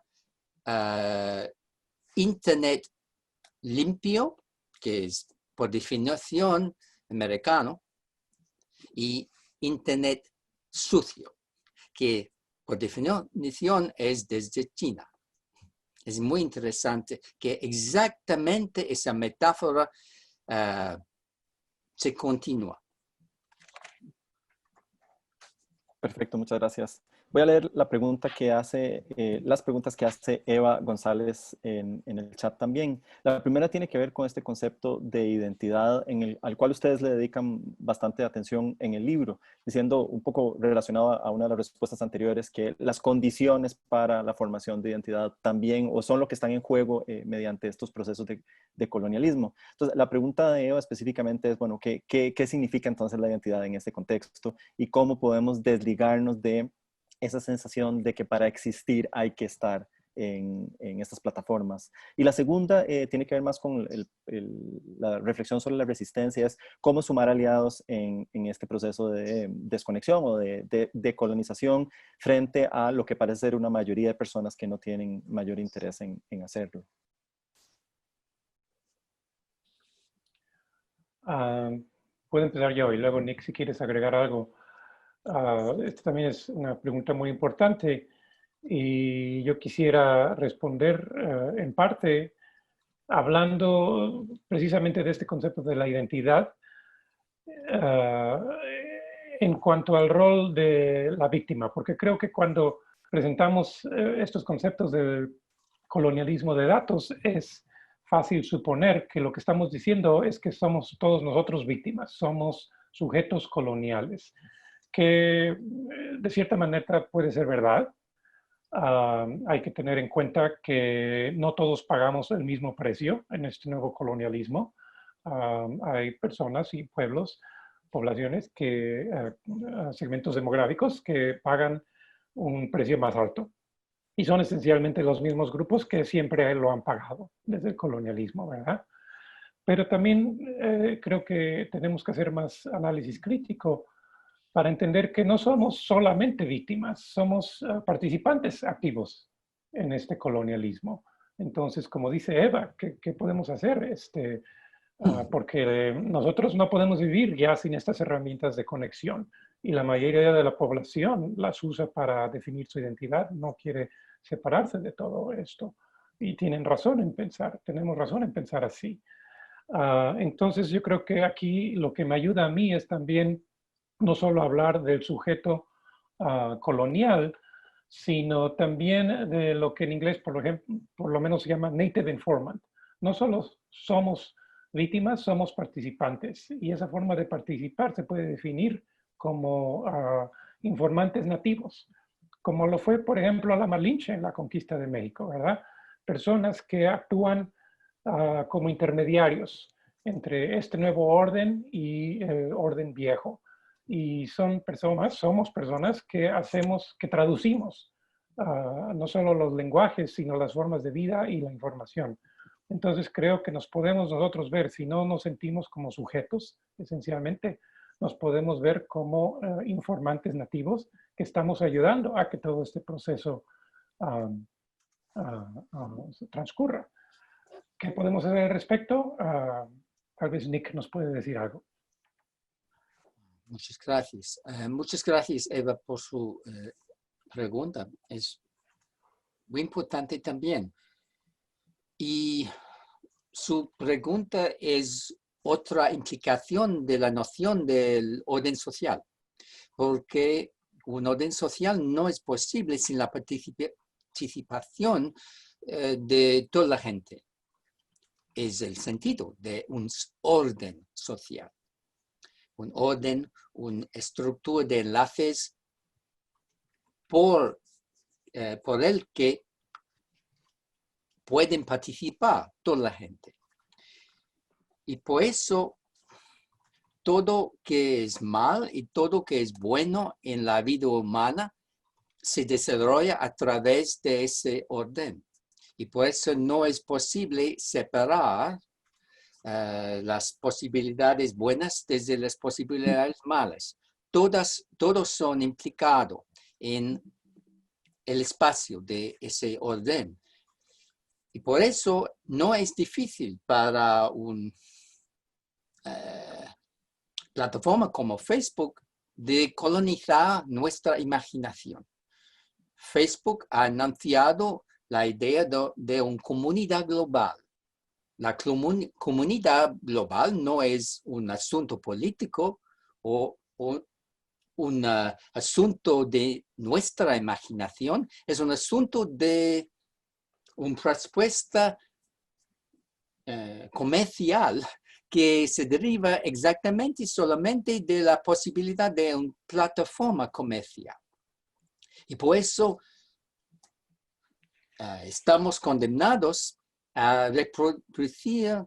Internet limpio, que es por definición americano, y Internet sucio, que por definición es desde China. Es muy interesante que exactamente esa metáfora se continúa. Perfecto, muchas gracias. Voy a leer la pregunta que hace, las preguntas que hace Eva González en el chat también. La primera tiene que ver con este concepto de identidad al cual ustedes le dedican bastante atención en el libro, diciendo un poco relacionado a una de las respuestas anteriores que las condiciones para la formación de identidad también o son lo que están en juego mediante estos procesos de colonialismo. Entonces, la pregunta de Eva específicamente es, bueno, ¿qué significa entonces la identidad en este contexto y cómo podemos desligarnos de esa sensación de que para existir hay que estar en estas plataformas? Y la segunda tiene que ver más con la reflexión sobre la resistencia, es cómo sumar aliados en este proceso de desconexión o de colonización frente a lo que parece ser una mayoría de personas que no tienen mayor interés en hacerlo. Puedo empezar yo y luego Nick, si quieres agregar algo. Esta también es una pregunta muy importante y yo quisiera responder en parte hablando precisamente de este concepto de la identidad en cuanto al rol de la víctima, porque creo que cuando presentamos estos conceptos del colonialismo de datos es fácil suponer que lo que estamos diciendo es que somos todos nosotros víctimas, somos sujetos coloniales, que de cierta manera puede ser verdad. Hay que tener en cuenta que no todos pagamos el mismo precio en este nuevo colonialismo. Hay personas y pueblos, poblaciones, segmentos demográficos que pagan un precio más alto. Y son esencialmente los mismos grupos que siempre lo han pagado desde el colonialismo, ¿verdad? Pero también creo que tenemos que hacer más análisis crítico para entender que no somos solamente víctimas, somos participantes activos en este colonialismo. Entonces, como dice Eva, ¿qué podemos hacer? Porque nosotros no podemos vivir ya sin estas herramientas de conexión y la mayoría de la población las usa para definir su identidad, no quiere separarse de todo esto. Y tienen razón en pensar, tenemos razón en pensar así. Entonces, yo creo que aquí lo que me ayuda a mí es también no solo hablar del sujeto colonial, sino también de lo que en inglés, por lo menos se llama native informant. No solo somos víctimas, somos participantes. Y esa forma de participar se puede definir como informantes nativos, como lo fue, por ejemplo, la Malinche en la conquista de México, ¿verdad? Personas que actúan como intermediarios entre este nuevo orden y el orden viejo. Y somos personas que traducimos no solo los lenguajes, sino las formas de vida y la información. Entonces creo que nos podemos nosotros ver, si no nos sentimos como sujetos, esencialmente, nos podemos ver como informantes nativos que estamos ayudando a que todo este proceso transcurra. ¿Qué podemos hacer al respecto? Tal vez Nick nos puede decir algo. Muchas gracias. Muchas gracias, Eva, por su pregunta. Es muy importante también. Y su pregunta es otra implicación de la noción del orden social, porque un orden social no es posible sin la participación de toda la gente. Es el sentido de un orden social. Un orden, una estructura de enlaces por el que pueden participar toda la gente. Y por eso, todo que es mal y todo que es bueno en la vida humana se desarrolla a través de ese orden. Y por eso no es posible separar las posibilidades buenas desde las posibilidades malas. Todos son implicados en el espacio de ese orden. Y por eso no es difícil para una plataforma como Facebook de colonizar nuestra imaginación. Facebook ha anunciado la idea de una comunidad global. La comunidad global no es un asunto político o un asunto de nuestra imaginación, es un asunto de una respuesta comercial que se deriva exactamente y solamente de la posibilidad de una plataforma comercial. Y por eso estamos condenados a reproducir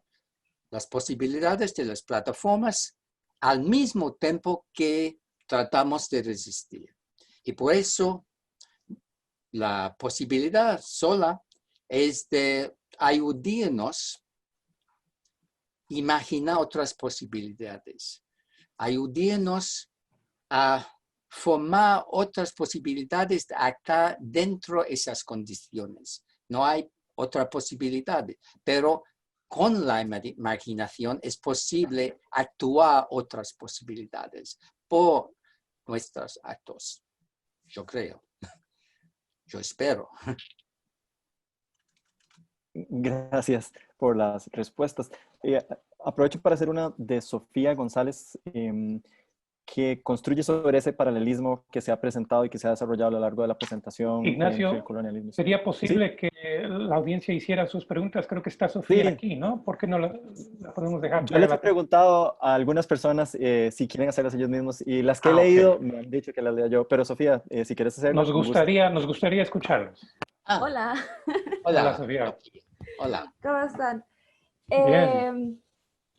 las posibilidades de las plataformas al mismo tiempo que tratamos de resistir. Y por eso la posibilidad sola es de ayudarnos a imaginar otras posibilidades, ayudarnos a formar otras posibilidades acá dentro de esas condiciones. No hay otra posibilidad, pero con la imaginación es posible actuar otras posibilidades por nuestros actos. Yo creo. Yo espero. Gracias por las respuestas. Aprovecho para hacer una de Sofía González, que construye sobre ese paralelismo que se ha presentado y que se ha desarrollado a lo largo de la presentación Ignacio, entre el colonialismo. ¿sería posible ¿Sí? que la audiencia hiciera sus preguntas? Creo que está Sofía Sí. aquí, ¿no? ¿Por qué no la podemos dejar? Yo les he preguntado a algunas personas si quieren hacerlas ellos mismos y las que he Ok. leído me han dicho que las lea yo. Pero Sofía, si quieres hacerla, Nos gustaría escucharlos. Hola. Hola, Sofía. Hola. ¿Cómo están? Bien.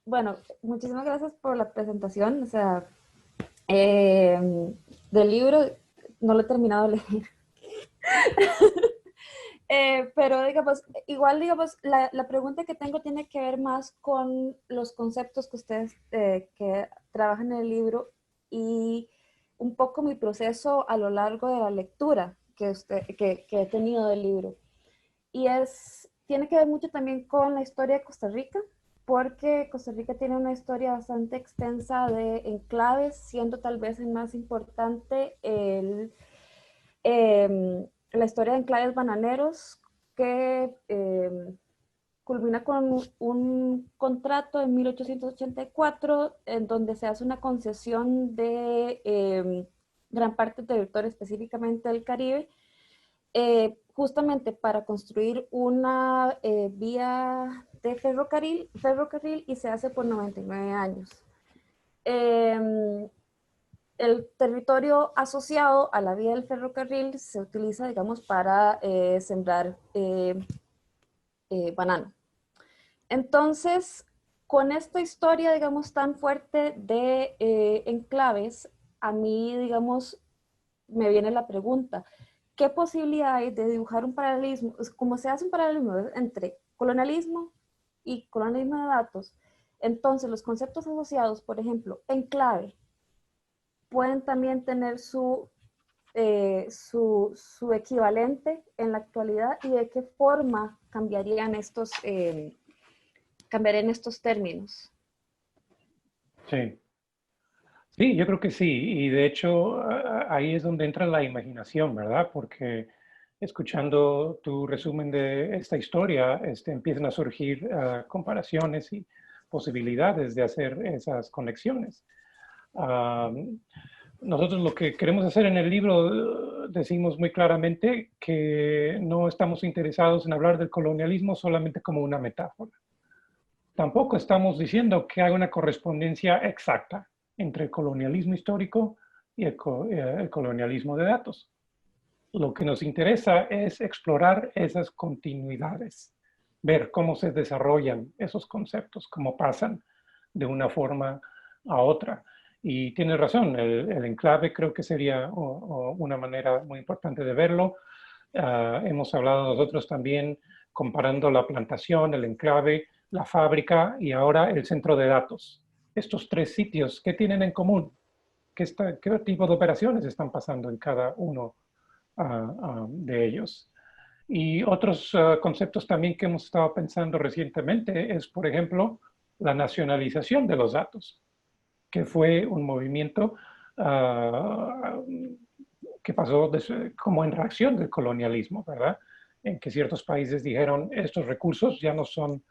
Bueno, muchísimas gracias por la presentación. O sea, del libro no lo he terminado de leer. Pero digamos, igual digamos, la pregunta que tengo tiene que ver más con los conceptos que ustedes que trabajan en el libro y un poco mi proceso a lo largo de la lectura que he tenido del libro. Y tiene que ver mucho también con la historia de Costa Rica, porque Costa Rica tiene una historia bastante extensa de enclaves, siendo tal vez el más importante la historia de enclaves bananeros, que culmina con un contrato en 1884 en donde se hace una concesión de gran parte del territorio, específicamente del Caribe, justamente para construir una vía de ferrocarril y se hace por 99 años. El territorio asociado a la vía del ferrocarril se utiliza, digamos, para sembrar banano. Entonces, con esta historia, digamos, tan fuerte de enclaves, a mí, digamos, me viene la pregunta, ¿qué posibilidad hay de dibujar un paralelismo? Como se hace un paralelismo entre colonialismo y colonialismo de datos, entonces los conceptos asociados, por ejemplo, enclave, pueden también tener su equivalente en la actualidad y de qué forma cambiarían estos términos. Sí. Sí, yo creo que sí. Y de hecho, ahí es donde entra la imaginación, ¿verdad? Porque escuchando tu resumen de esta historia, empiezan a surgir comparaciones y posibilidades de hacer esas conexiones. Nosotros lo que queremos hacer en el libro, decimos muy claramente que no estamos interesados en hablar del colonialismo solamente como una metáfora. Tampoco estamos diciendo que hay una correspondencia exacta entre el colonialismo histórico y el colonialismo de datos. Lo que nos interesa es explorar esas continuidades, ver cómo se desarrollan esos conceptos, cómo pasan de una forma a otra. Y tienes razón, el enclave creo que sería una manera muy importante de verlo. Hemos hablado nosotros también comparando la plantación, el enclave, la fábrica y ahora el centro de datos. Estos tres sitios, ¿qué tienen en común? ¿Qué tipo de operaciones están pasando en cada uno de ellos? Y otros conceptos también que hemos estado pensando recientemente es, por ejemplo, la nacionalización de los datos, que fue un movimiento que pasó como en reacción del colonialismo, ¿verdad? En que ciertos países dijeron, estos recursos ya no son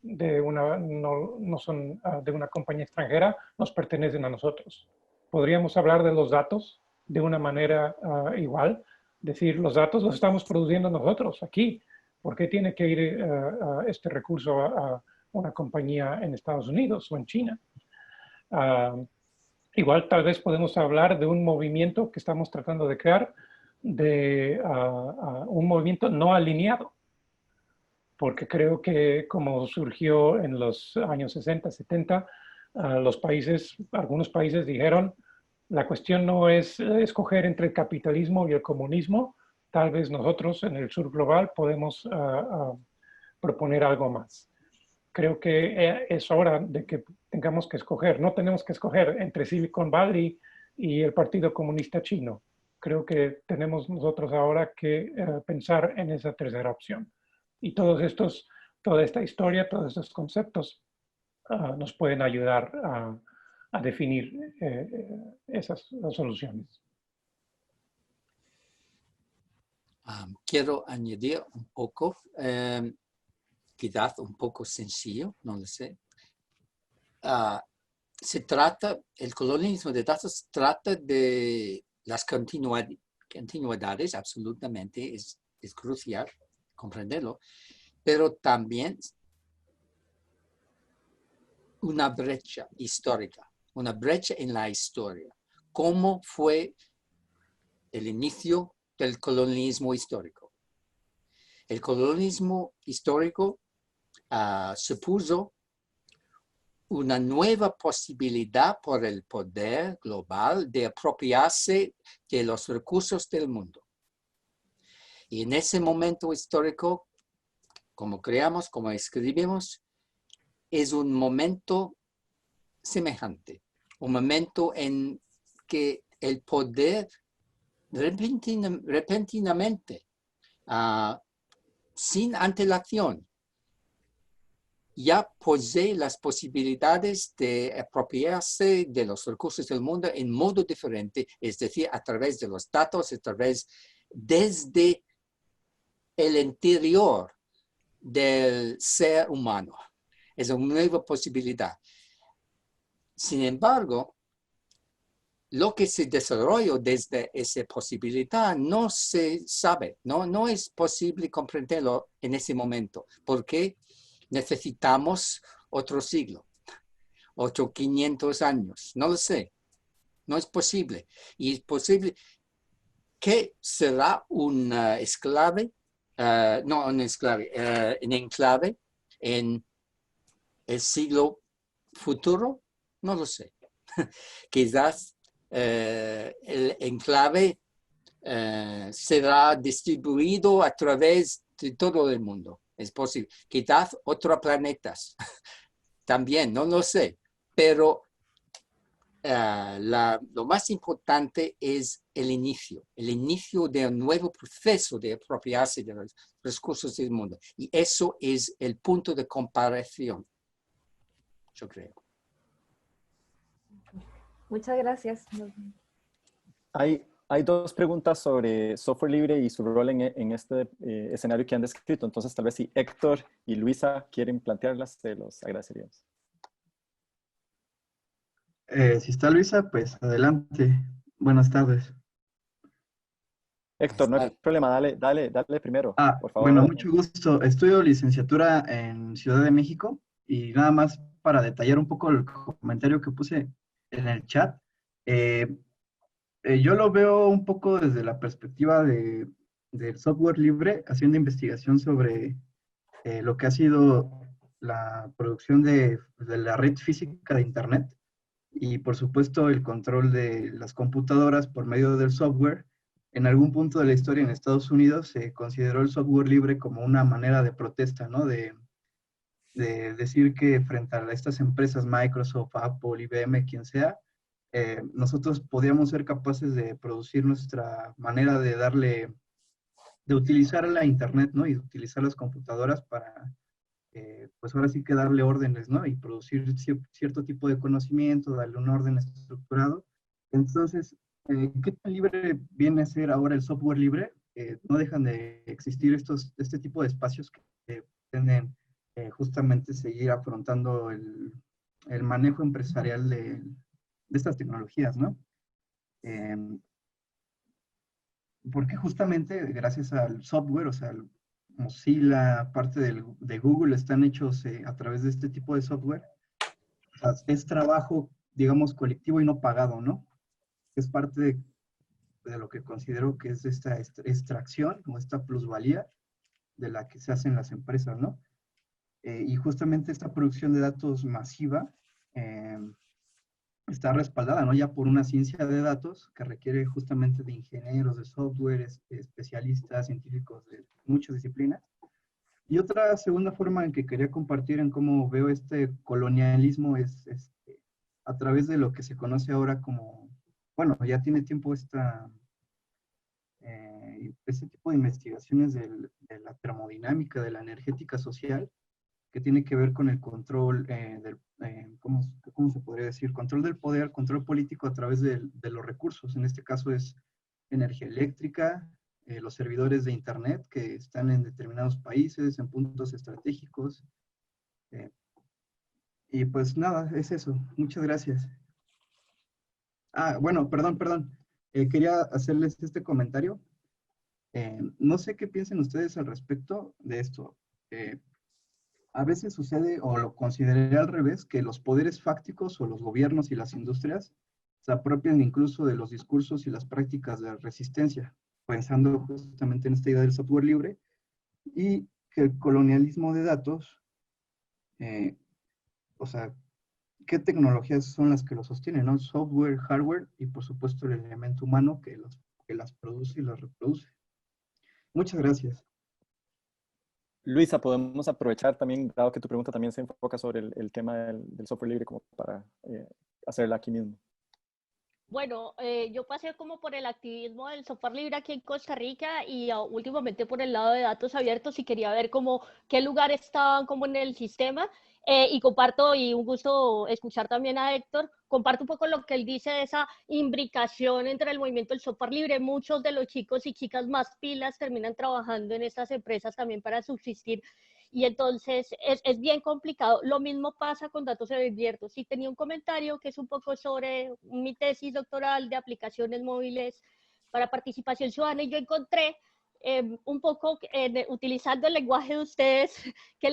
de no son de una compañía extranjera, nos pertenecen a nosotros. Podríamos hablar de los datos de una manera igual, decir, los datos los estamos produciendo nosotros aquí. ¿Por qué tiene que ir este recurso a una compañía en Estados Unidos o en China? Igual tal vez podemos hablar de un movimiento que estamos tratando de crear, de un movimiento no alineado, porque creo que como surgió en los años 60, 70, algunos países dijeron, la cuestión no es escoger entre el capitalismo y el comunismo, tal vez nosotros en el sur global podemos proponer algo más. Creo que es hora de que tengamos que escoger, no tenemos que escoger entre Silicon Valley y el Partido Comunista Chino. Creo que tenemos nosotros ahora que pensar en esa tercera opción. Y toda esta historia, todos estos conceptos nos pueden ayudar a definir esas soluciones. Quiero añadir un poco, quizás un poco sencillo, no lo sé. El colonialismo de datos trata de las continuidades, absolutamente, es crucial comprenderlo, pero también una brecha histórica, una brecha en la historia. ¿Cómo fue el inicio del colonialismo histórico? El colonialismo histórico supuso una nueva posibilidad por el poder global de apropiarse de los recursos del mundo. Y en ese momento histórico, como creamos, como escribimos, es un momento semejante, un momento en que el poder repentinamente, sin antelación, ya posee las posibilidades de apropiarse de los recursos del mundo en modo diferente, es decir, a través de los datos, desde el interior del ser humano. Es una nueva posibilidad. Sin embargo, lo que se desarrolló desde esa posibilidad no se sabe, no es posible comprenderlo en ese momento, porque necesitamos otro siglo, otros 500 años, no lo sé, no es posible. Y es posible que será un enclave en el siglo futuro, no lo sé. Quizás el enclave será distribuido a través de todo el mundo. Es posible. Quizás otros planetas también, no lo sé. Pero lo más importante es el inicio de un nuevo proceso de apropiarse de los recursos del mundo. Y eso es el punto de comparación, yo creo. Muchas gracias. Hay dos preguntas sobre software libre y su rol en este escenario que han descrito. Entonces, tal vez si Héctor y Luisa quieren plantearlas, se los agradeceríamos. Si está Luisa, pues adelante. Buenas tardes. Héctor, no hay problema, dale primero, por favor. Bueno, mucho gusto. Estudio licenciatura en Ciudad de México y nada más para detallar un poco el comentario que puse en el chat. eh, yo lo veo un poco desde la perspectiva del software libre, haciendo investigación sobre lo que ha sido la producción de la red física de Internet y por supuesto el control de las computadoras por medio del software. En algún punto de la historia en Estados Unidos se consideró el software libre como una manera de protesta, ¿no? De decir que frente a estas empresas, Microsoft, Apple, IBM, quien sea, nosotros podíamos ser capaces de producir nuestra manera de de utilizar la Internet, ¿no? Y de utilizar las computadoras para, pues ahora sí que darle órdenes, ¿no? Y producir cierto tipo de conocimiento, darle un orden estructurado. Entonces, ¿qué tan libre viene a ser ahora el software libre? No dejan de existir este tipo de espacios que pretenden justamente seguir afrontando el manejo empresarial de estas tecnologías, ¿no? Eh, Porque justamente gracias al software, o sea, Mozilla, parte de Google, están hechos a través de este tipo de software. O sea, es trabajo, digamos, colectivo y no pagado, ¿no? Es parte de lo que considero que es esta extracción o esta plusvalía de la que se hacen las empresas, ¿no? Y justamente esta producción de datos masiva eh, está respaldada, ¿no? Ya por una ciencia de datos que requiere justamente de ingenieros de software, especialistas, científicos de muchas disciplinas. Y otra segunda forma en que quería compartir en cómo veo este colonialismo es a través de lo que se conoce ahora como, bueno, ya tiene tiempo este tipo de investigaciones de la termodinámica, de la energética social, que tiene que ver con el control ¿cómo se podría decir? Control del poder, control político a través de los recursos. En este caso es energía eléctrica, los servidores de Internet que están en determinados países, en puntos estratégicos. eh, y pues nada, es eso. Muchas gracias. Bueno, perdón. Quería hacerles este comentario. No sé qué piensen ustedes al respecto de esto. A veces sucede, o lo consideré al revés, que los poderes fácticos o los gobiernos y las industrias se apropian incluso de los discursos y las prácticas de resistencia, pensando justamente en esta idea del software libre, y que el colonialismo de datos, eh, o sea, ¿qué tecnologías son las que lo sostienen, ¿no? Software, hardware y por supuesto el elemento humano que las produce y las reproduce. Muchas gracias. Luisa, podemos aprovechar también, dado que tu pregunta también se enfoca sobre el tema del software libre, como para hacerla aquí mismo. Bueno, yo pasé como por el activismo del software libre aquí en Costa Rica y últimamente por el lado de datos abiertos y quería ver como qué lugar estaban como en el sistema y comparto, y un gusto escuchar también a Héctor, comparto un poco lo que él dice de esa imbricación entre el movimiento del software libre. Muchos de los chicos y chicas más pilas terminan trabajando en estas empresas también para subsistir. Y entonces es bien complicado. Lo mismo pasa con datos abiertos. Y tenía un comentario que es un poco sobre mi tesis doctoral de aplicaciones móviles para participación ciudadana, y yo encontré un poco utilizando el lenguaje de ustedes que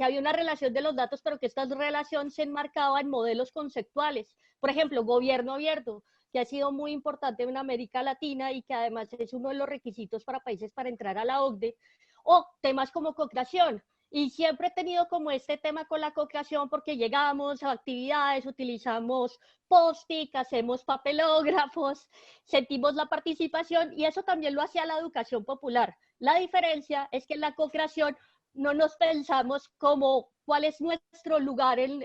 había una relación de los datos, pero que esta relación se enmarcaba en modelos conceptuales. Por ejemplo, gobierno abierto, que ha sido muy importante en América Latina y que además es uno de los requisitos para países para entrar a la OCDE, o temas como co-creación. Y siempre he tenido como este tema con la co-creación porque llegamos a actividades, utilizamos post-it, hacemos papelógrafos, sentimos la participación, y eso también lo hacía la educación popular. La diferencia es que en la co-creación no nos pensamos como cuál es nuestro lugar en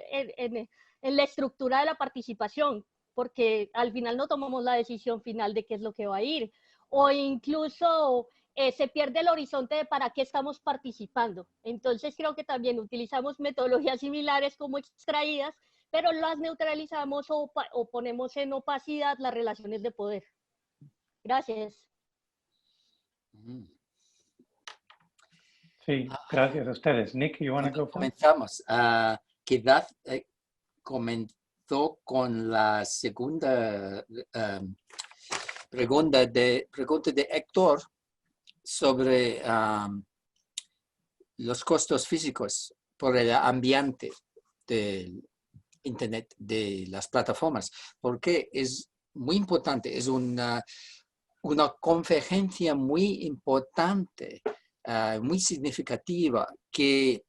la estructura de la participación, porque al final no tomamos la decisión final de qué es lo que va a ir. O incluso se pierde el horizonte de para qué estamos participando. Entonces creo que también utilizamos metodologías similares como extraídas, pero las neutralizamos o ponemos en opacidad las relaciones de poder. Gracias. Sí, gracias a ustedes. Nick, you want to go first? Comenzamos. Kedat comentó conecto con la segunda pregunta de Héctor sobre los costos físicos por el ambiente del Internet, de las plataformas, porque es muy importante, es una convergencia muy importante, muy significativa, que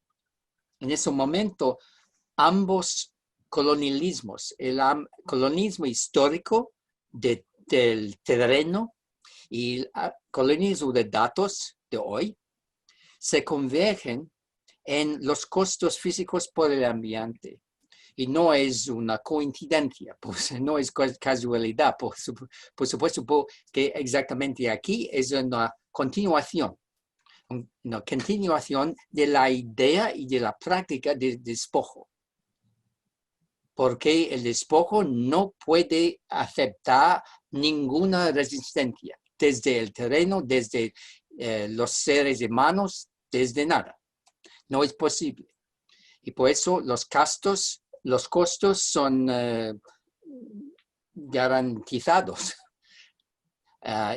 en ese momento ambos colonialismos, el colonialismo histórico del terreno y el colonialismo de datos de hoy, se convergen en los costos físicos por el ambiente. Y no es una coincidencia, pues no es casualidad, por supuesto que exactamente aquí es una continuación de la idea y de la práctica del despojo. Porque el despojo no puede aceptar ninguna resistencia, desde el terreno, desde los seres humanos, desde nada. No es posible. Y por eso los costos son garantizados.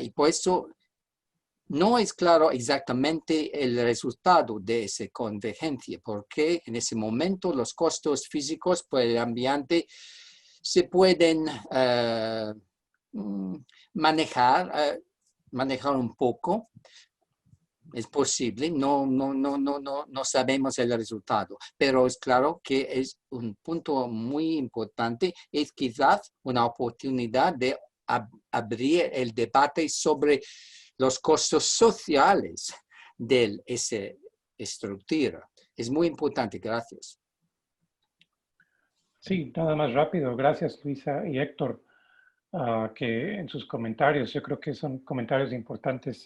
Y por eso no es claro exactamente el resultado de esa convergencia, porque en ese momento los costos físicos por el ambiente se pueden manejar un poco. Es posible, no sabemos el resultado, pero es claro que es un punto muy importante, es quizás una oportunidad de abrir el debate sobre los costos sociales de esa estructura. Es muy importante, gracias. Sí, nada más rápido. Gracias, Luisa y Héctor, que en sus comentarios, yo creo que son comentarios importantes.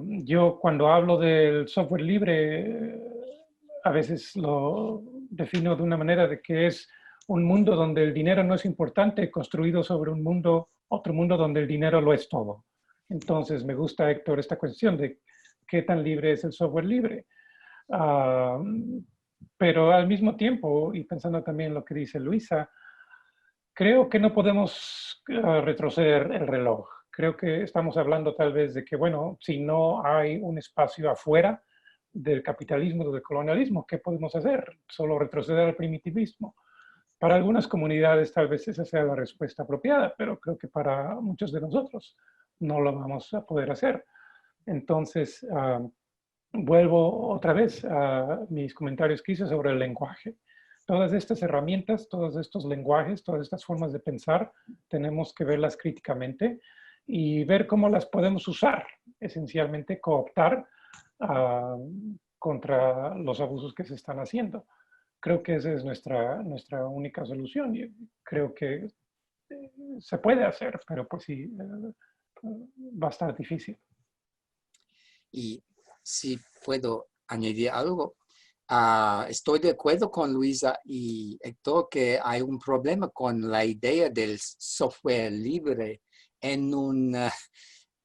Yo cuando hablo del software libre, a veces lo defino de una manera de que es un mundo donde el dinero no es importante, construido sobre un mundo, otro mundo donde el dinero lo es todo. Entonces me gusta, Héctor, esta cuestión de qué tan libre es el software libre. Pero al mismo tiempo, y pensando también en lo que dice Luisa, creo que no podemos retroceder el reloj. Creo que estamos hablando tal vez de que, bueno, si no hay un espacio afuera del capitalismo, del colonialismo, ¿qué podemos hacer? Solo retroceder al primitivismo. Para algunas comunidades tal vez esa sea la respuesta apropiada, pero creo que para muchos de nosotros no lo vamos a poder hacer. Entonces, vuelvo otra vez a mis comentarios que hice sobre el lenguaje. Todas estas herramientas, todos estos lenguajes, todas estas formas de pensar, tenemos que verlas críticamente y ver cómo las podemos usar, esencialmente cooptar contra los abusos que se están haciendo. Creo que esa es nuestra única solución y creo que se puede hacer, pero pues sí, va a estar difícil. Y si puedo añadir algo, estoy de acuerdo con Luisa y Héctor que hay un problema con la idea del software libre en una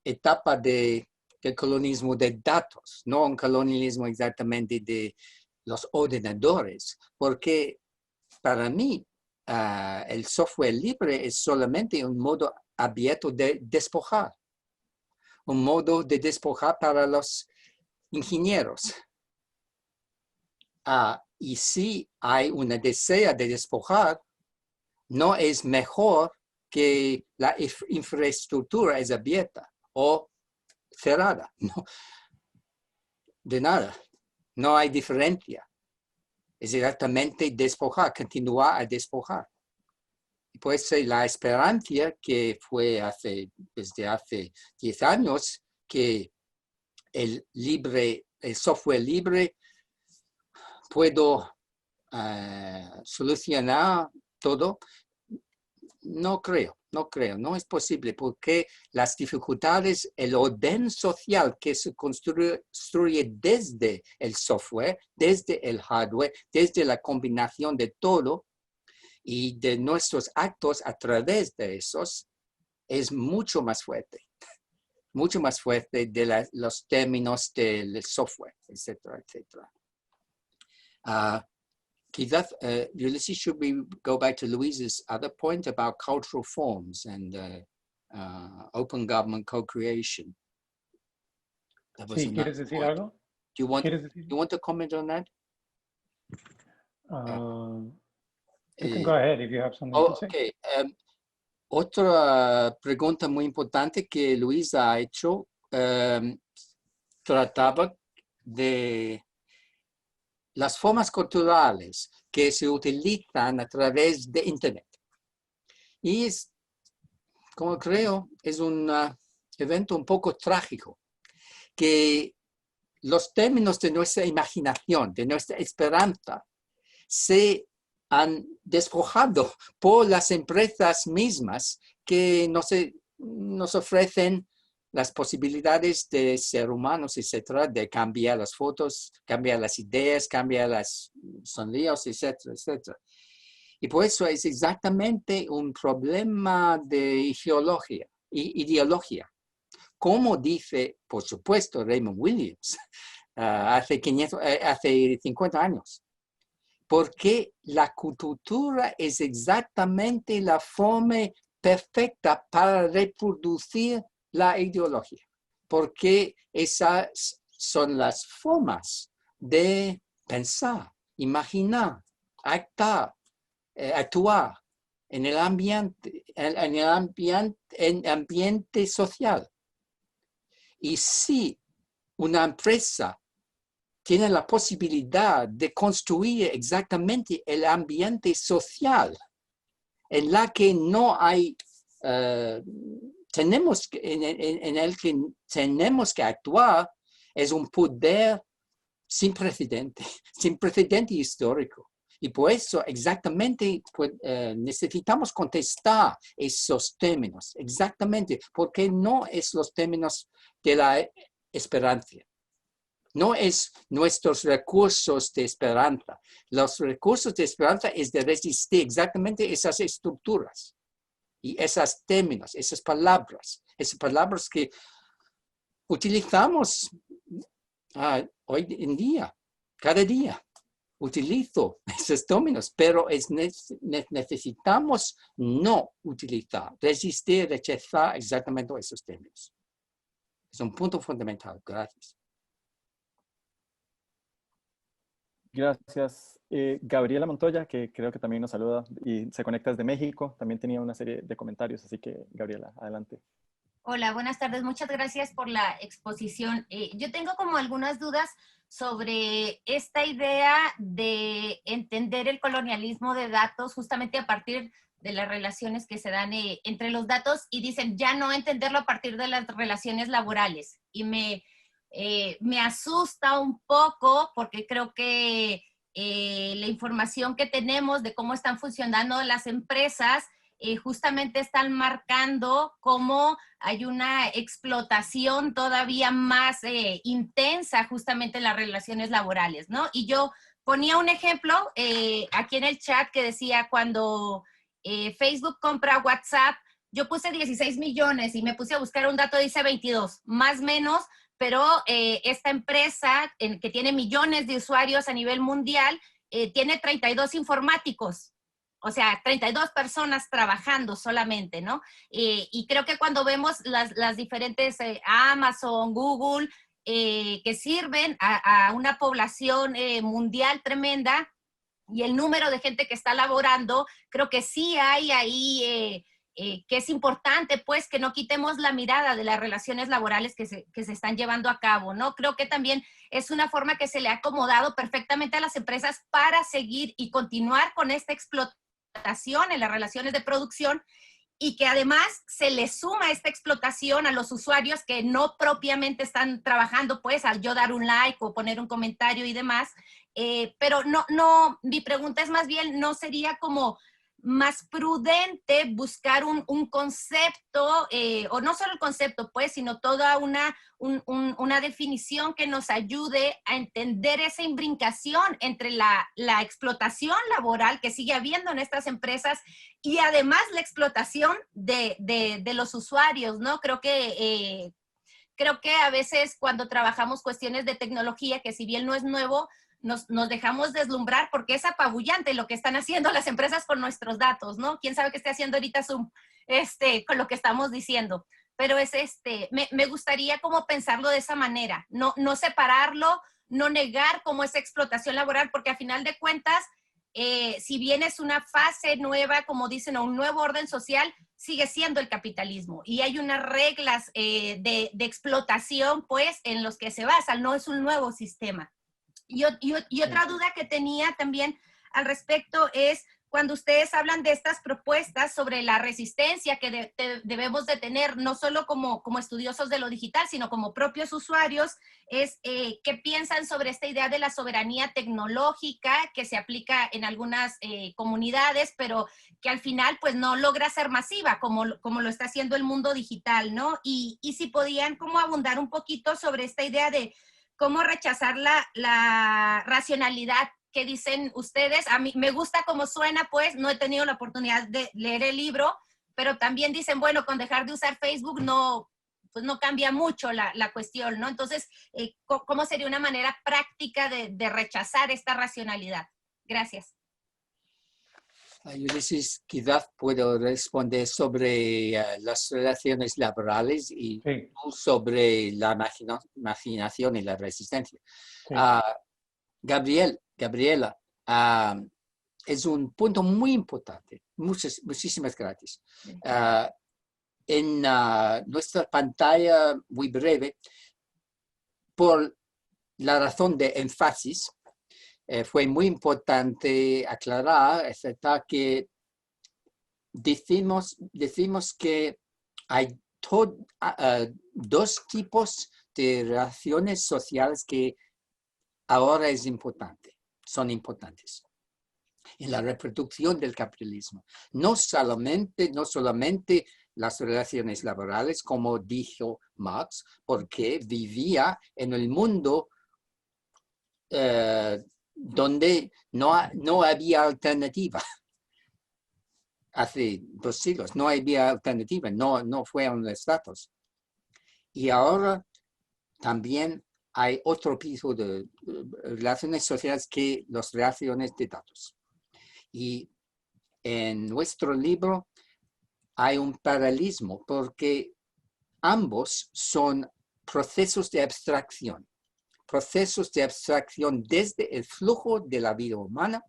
etapa del colonialismo de datos, no un colonialismo exactamente de los ordenadores, porque para mí el software libre es solamente un modo abierto de despojar, un modo de despojar para los ingenieros. Y si hay una deseo de despojar, no es mejor que la infraestructura es abierta o cerrada. No, de nada. No hay diferencia. Es exactamente despojar, continuar a despojar. Y pues la esperanza que fue desde hace 10 años que el software libre puedo solucionar todo. No creo, no es posible porque las dificultades, el orden social que se construye desde el software, desde el hardware, desde la combinación de todo y de nuestros actos a través de esos, es mucho más fuerte de los términos del software, etcétera, etcétera. quizás, Ulysses, should we go back to Louise's other point about cultural forms and open government co-creation? Sí, ¿quieres decir algo? Do you want to comment on that? You can go ahead if you have something to say. Okay. Otra pregunta muy importante que Luisa ha hecho trataba de las formas culturales que se utilizan a través de Internet. Y es, como creo, es un evento un poco trágico, que los términos de nuestra imaginación, de nuestra esperanza, se han despojado por las empresas mismas que nos ofrecen las posibilidades de ser humanos, etcétera, de cambiar las fotos, cambiar las ideas, cambiar los sonidos, etcétera, etcétera. Y por eso es exactamente un problema de ideología. Como dice, por supuesto, Raymond Williams, hace 50 años. Porque la cultura es exactamente la forma perfecta para reproducir la ideología. Porque esas son las formas de pensar, imaginar, actuar en el ambiente social. Y si una empresa tiene la posibilidad de construir exactamente el ambiente social en la que no hay, en el que tenemos que actuar, es un poder sin precedente histórico. Y por eso exactamente necesitamos contestar esos términos, exactamente, porque no es los términos de la esperanza. No es nuestros recursos de esperanza. Los recursos de esperanza es de resistir exactamente esas estructuras y esos términos, esas palabras que utilizamos hoy en día, cada día. Utilizo esos términos, pero necesitamos no utilizar, resistir, rechazar exactamente esos términos. Es un punto fundamental. Gracias. Gracias. Gabriela Montoya, que creo que también nos saluda y se conecta desde México, también tenía una serie de comentarios, así que Gabriela, adelante. Hola, buenas tardes. Muchas gracias por la exposición. Yo tengo como algunas dudas sobre esta idea de entender el colonialismo de datos justamente a partir de las relaciones que se dan entre los datos y dicen ya no entenderlo a partir de las relaciones laborales. Y me asusta un poco porque creo que la información que tenemos de cómo están funcionando las empresas justamente están marcando cómo hay una explotación todavía más intensa justamente en las relaciones laborales, ¿no? Y yo ponía un ejemplo aquí en el chat que decía cuando Facebook compra WhatsApp, yo puse 16 millones y me puse a buscar un dato, dice 22, más o menos, pero esta empresa que tiene millones de usuarios a nivel mundial, tiene 32 informáticos. O sea, 32 personas trabajando solamente, ¿no? Y creo que cuando vemos las diferentes Amazon, Google, que sirven a una población mundial tremenda y el número de gente que está laborando, creo que sí hay ahí que es importante, pues, que no quitemos la mirada de las relaciones laborales que se están llevando a cabo, ¿no? Creo que también es una forma que se le ha acomodado perfectamente a las empresas para seguir y continuar con esta explotación en las relaciones de producción y que además se le suma esta explotación a los usuarios que no propiamente están trabajando, pues al yo dar un like o poner un comentario y demás, pero no, mi pregunta es más bien, ¿no sería como más prudente buscar un concepto, o no solo el concepto, pues, sino toda una definición que nos ayude a entender esa imbrincación entre la explotación laboral que sigue habiendo en estas empresas y además la explotación de los usuarios, ¿no? Creo que a veces cuando trabajamos cuestiones de tecnología, que si bien no es nuevo, nos dejamos deslumbrar porque es apabullante lo que están haciendo las empresas con nuestros datos, ¿no? ¿Quién sabe qué esté haciendo ahorita Zoom con lo que estamos diciendo? Pero es me gustaría como pensarlo de esa manera, no separarlo, no negar como esa explotación laboral, porque a final de cuentas, si bien es una fase nueva, como dicen, o un nuevo orden social, sigue siendo el capitalismo. Y hay unas reglas de explotación, pues, en los que se basan, no es un nuevo sistema. Y otra duda que tenía también al respecto es cuando ustedes hablan de estas propuestas sobre la resistencia que debemos de tener, no solo como estudiosos de lo digital, sino como propios usuarios, es qué piensan sobre esta idea de la soberanía tecnológica que se aplica en algunas comunidades, pero que al final pues no logra ser masiva como lo está haciendo el mundo digital, ¿no? Y si podían como abundar un poquito sobre esta idea de cómo rechazar la racionalidad que dicen ustedes. A mí me gusta cómo suena, pues no he tenido la oportunidad de leer el libro, pero también dicen, bueno, con dejar de usar Facebook pues no cambia mucho la cuestión, ¿no? Entonces, ¿cómo sería una manera práctica de rechazar esta racionalidad? Gracias. Ulises, quizás puedo responder sobre las relaciones laborales y Sí. sobre la imaginación y la resistencia. Sí. Gabriela, es un punto muy importante. Muchísimas gracias. En nuestra pantalla muy breve, por la razón de énfasis, fue muy importante aclarar que decimos que hay dos tipos de relaciones sociales que ahora son importantes en la reproducción del capitalismo. No solamente las relaciones laborales, como dijo Marx, porque vivía en el mundo donde no había alternativa. Hace 2 siglos no había alternativa, no fueron los datos. Y ahora también hay otro tipo de relaciones sociales que las relaciones de datos. Y en nuestro libro hay un paralelismo porque ambos son procesos de abstracción desde el flujo de la vida humana,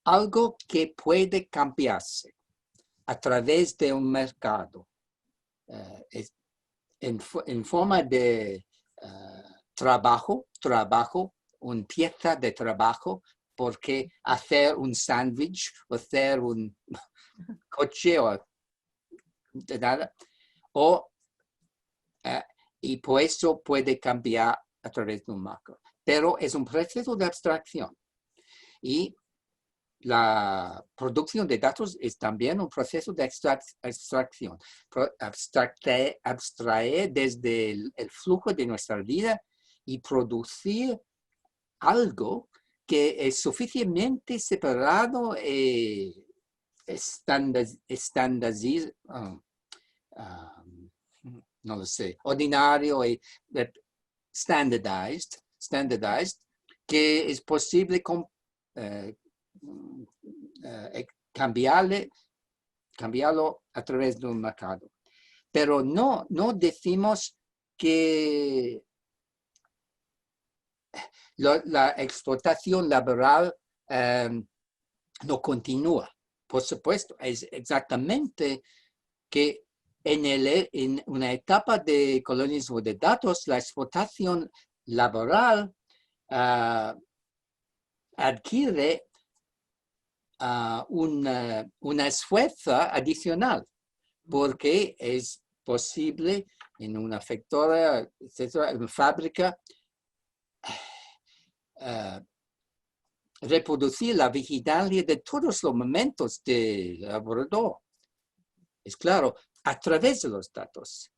algo que puede cambiarse a través de un mercado en forma de trabajo, una pieza de trabajo, porque hacer un sándwich o hacer un coche y por eso puede cambiar a través de un macro. Pero es un proceso de abstracción. Y la producción de datos es también un proceso de abstracción. Abstraer desde el flujo de nuestra vida y producir algo que es suficientemente separado y no lo sé, ordinario y standardized, que es posible cambiarlo a través de un mercado. Pero no decimos que la explotación laboral no continúa. Por supuesto, es exactamente que en una etapa de colonialismo de datos, la explotación laboral adquiere un esfuerzo adicional, porque es posible en una factoría, etcétera, en una fábrica, reproducir la vigilancia de todos los momentos del laborador. Es claro, a través de los datos.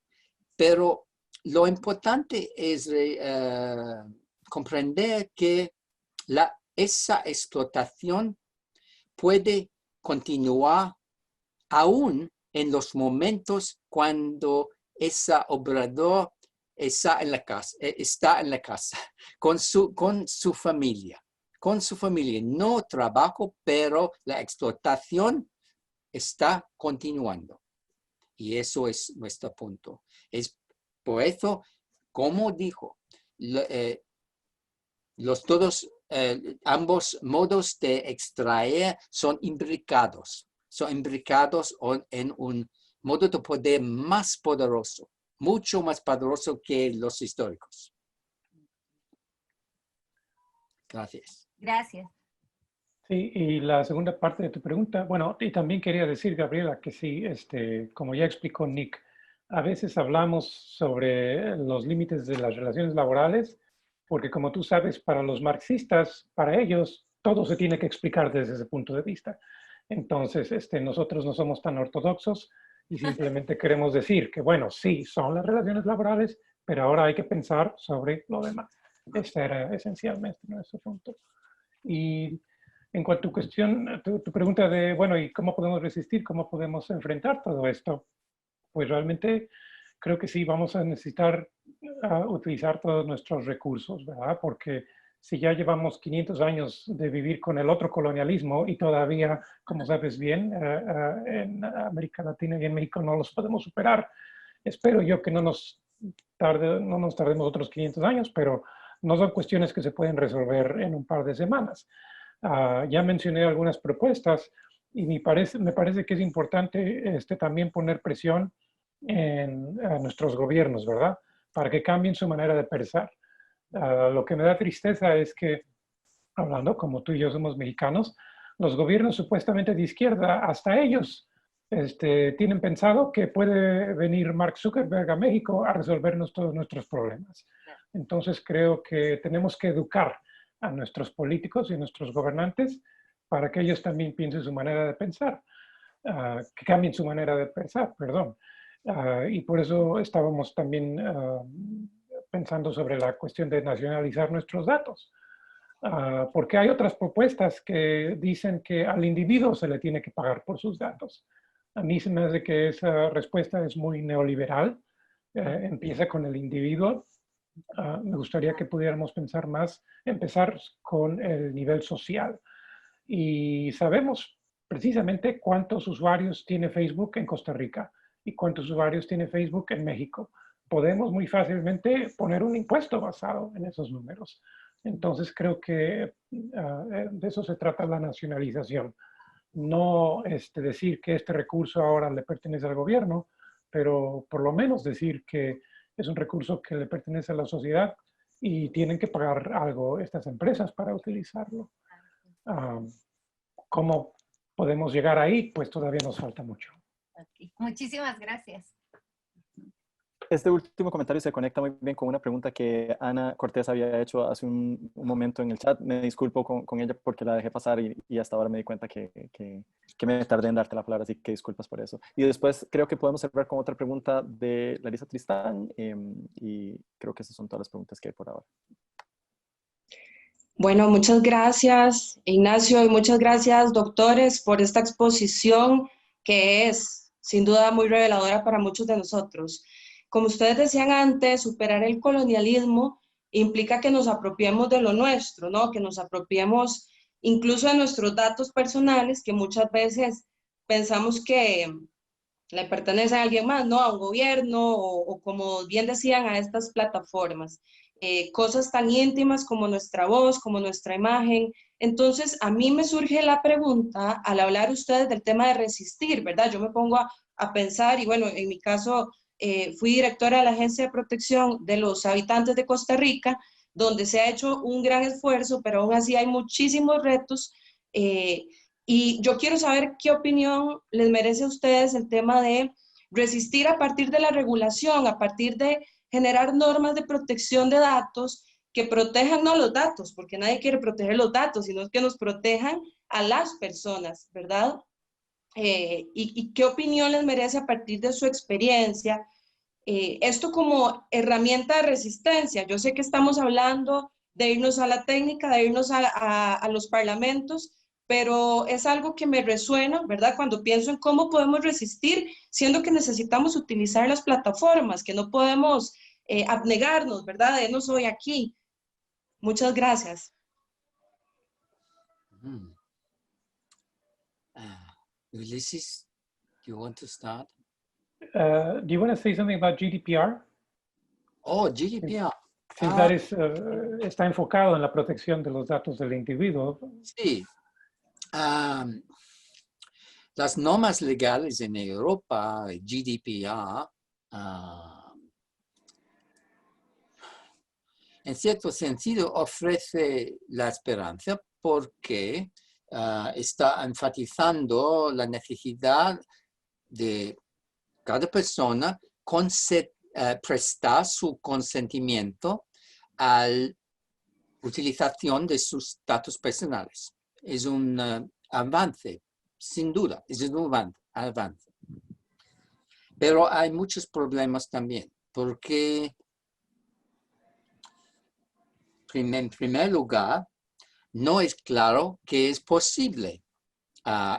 Pero lo importante es comprender que esa explotación puede continuar aún en los momentos cuando ese obrador está en la casa con su familia. No trabajo, pero la explotación está continuando. Y eso es nuestro punto. Es por eso, como dijo, ambos modos de extraer son imbricados en un modo de poder más poderoso, mucho más poderoso que los históricos. Gracias. Gracias. Sí, y la segunda parte de tu pregunta, bueno, y también quería decir, Gabriela, que sí, como ya explicó Nick, a veces hablamos sobre los límites de las relaciones laborales, porque como tú sabes, para los marxistas, para ellos, todo se tiene que explicar desde ese punto de vista. Entonces, nosotros no somos tan ortodoxos y simplemente queremos decir que, bueno, sí, son las relaciones laborales, pero ahora hay que pensar sobre lo demás. Este era esencialmente nuestro punto. Y en cuanto a tu cuestión, tu pregunta de, bueno, ¿y cómo podemos resistir? ¿Cómo podemos enfrentar todo esto? Pues realmente creo que sí, vamos a necesitar utilizar todos nuestros recursos, ¿verdad? Porque si ya llevamos 500 años de vivir con el otro colonialismo y todavía, como sabes bien, en América Latina y en México no los podemos superar, espero yo que no nos tardemos otros 500 años, pero no son cuestiones que se pueden resolver en un par de semanas. Ya mencioné algunas propuestas y me parece que es importante también poner presión en nuestros gobiernos, ¿verdad? Para que cambien su manera de pensar. Lo que me da tristeza es que, hablando como tú y yo somos mexicanos, los gobiernos supuestamente de izquierda, hasta ellos, tienen pensado que puede venir Mark Zuckerberg a México a resolvernos todos nuestros problemas. Entonces creo que tenemos que educar a nuestros políticos y a nuestros gobernantes para que ellos también piensen su manera de pensar, que cambien su manera de pensar, perdón. Y por eso estábamos también pensando sobre la cuestión de nacionalizar nuestros datos. Porque hay otras propuestas que dicen que al individuo se le tiene que pagar por sus datos. A mí se me hace que esa respuesta es muy neoliberal. Empieza con el individuo. Me gustaría que pudiéramos empezar con el nivel social. Y sabemos precisamente cuántos usuarios tiene Facebook en Costa Rica y cuántos usuarios tiene Facebook en México. Podemos muy fácilmente poner un impuesto basado en esos números. Entonces creo que de eso se trata la nacionalización. No decir que este recurso ahora le pertenece al gobierno, pero por lo menos decir que es un recurso que le pertenece a la sociedad y tienen que pagar algo estas empresas para utilizarlo. ¿Cómo podemos llegar ahí? Pues todavía nos falta mucho. Okay. Muchísimas gracias. Este último comentario se conecta muy bien con una pregunta que Ana Cortés había hecho hace un momento en el chat. Me disculpo con ella porque la dejé pasar y hasta ahora me di cuenta que me tardé en darte la palabra, así que disculpas por eso. Y después creo que podemos cerrar con otra pregunta de Larisa Tristán y creo que esas son todas las preguntas que hay por ahora. Bueno, muchas gracias, Ignacio, y muchas gracias, doctores, por esta exposición que es, sin duda, muy reveladora para muchos de nosotros. Como ustedes decían antes, superar el colonialismo implica que nos apropiemos de lo nuestro, ¿no? Que nos apropiemos incluso de nuestros datos personales, que muchas veces pensamos que le pertenece a alguien más, ¿no? A un gobierno o como bien decían, a estas plataformas. Cosas tan íntimas como nuestra voz, como nuestra imagen. Entonces, a mí me surge la pregunta, al hablar ustedes del tema de resistir, ¿verdad? Yo me pongo a pensar, y bueno, en mi caso, fui directora de la Agencia de Protección de los Habitantes de Costa Rica, donde se ha hecho un gran esfuerzo, pero aún así hay muchísimos retos. Y yo quiero saber qué opinión les merece a ustedes el tema de resistir a partir de la regulación, a partir de generar normas de protección de datos que protejan no los datos, porque nadie quiere proteger los datos, sino que nos protejan a las personas, ¿verdad? Y qué opinión les merece a partir de su experiencia esto como herramienta de resistencia. Yo sé que estamos hablando de irnos a la técnica, de irnos a los parlamentos, pero es algo que me resuena, ¿verdad? Cuando pienso en cómo podemos resistir, siendo que necesitamos utilizar las plataformas, que no podemos abnegarnos, ¿verdad? De no soy aquí. Muchas gracias. Ulysses, do you want to start? Do you want to say something about GDPR? Oh, GDPR. Since that is, está enfocado en la protección de los datos del individuo. Sí. Las normas legales en Europa, GDPR, en cierto sentido ofrece la esperanza porque está enfatizando la necesidad de cada persona prestar su consentimiento a la utilización de sus datos personales. Es un avance, sin duda, es un avance. Pero hay muchos problemas también, porque en primer lugar, no es claro que es posible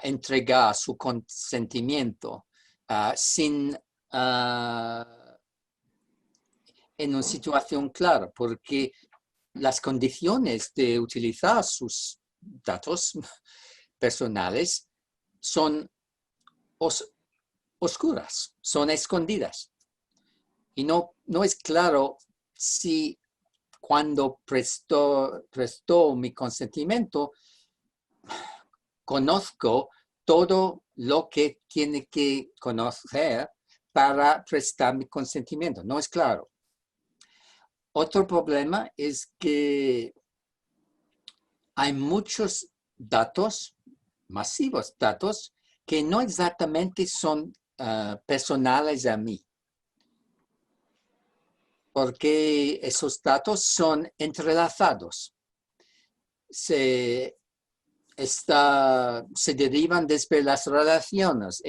entregar su consentimiento en una situación clara, porque las condiciones de utilizar sus datos personales son oscuras, son escondidas. Y no es claro si cuando prestó mi consentimiento, conozco todo lo que tiene que conocer para prestar mi consentimiento. No es claro. Otro problema es que hay muchos datos, masivos datos, que no exactamente son personales a mí. Porque esos datos son entrelazados. Se derivan desde las relaciones,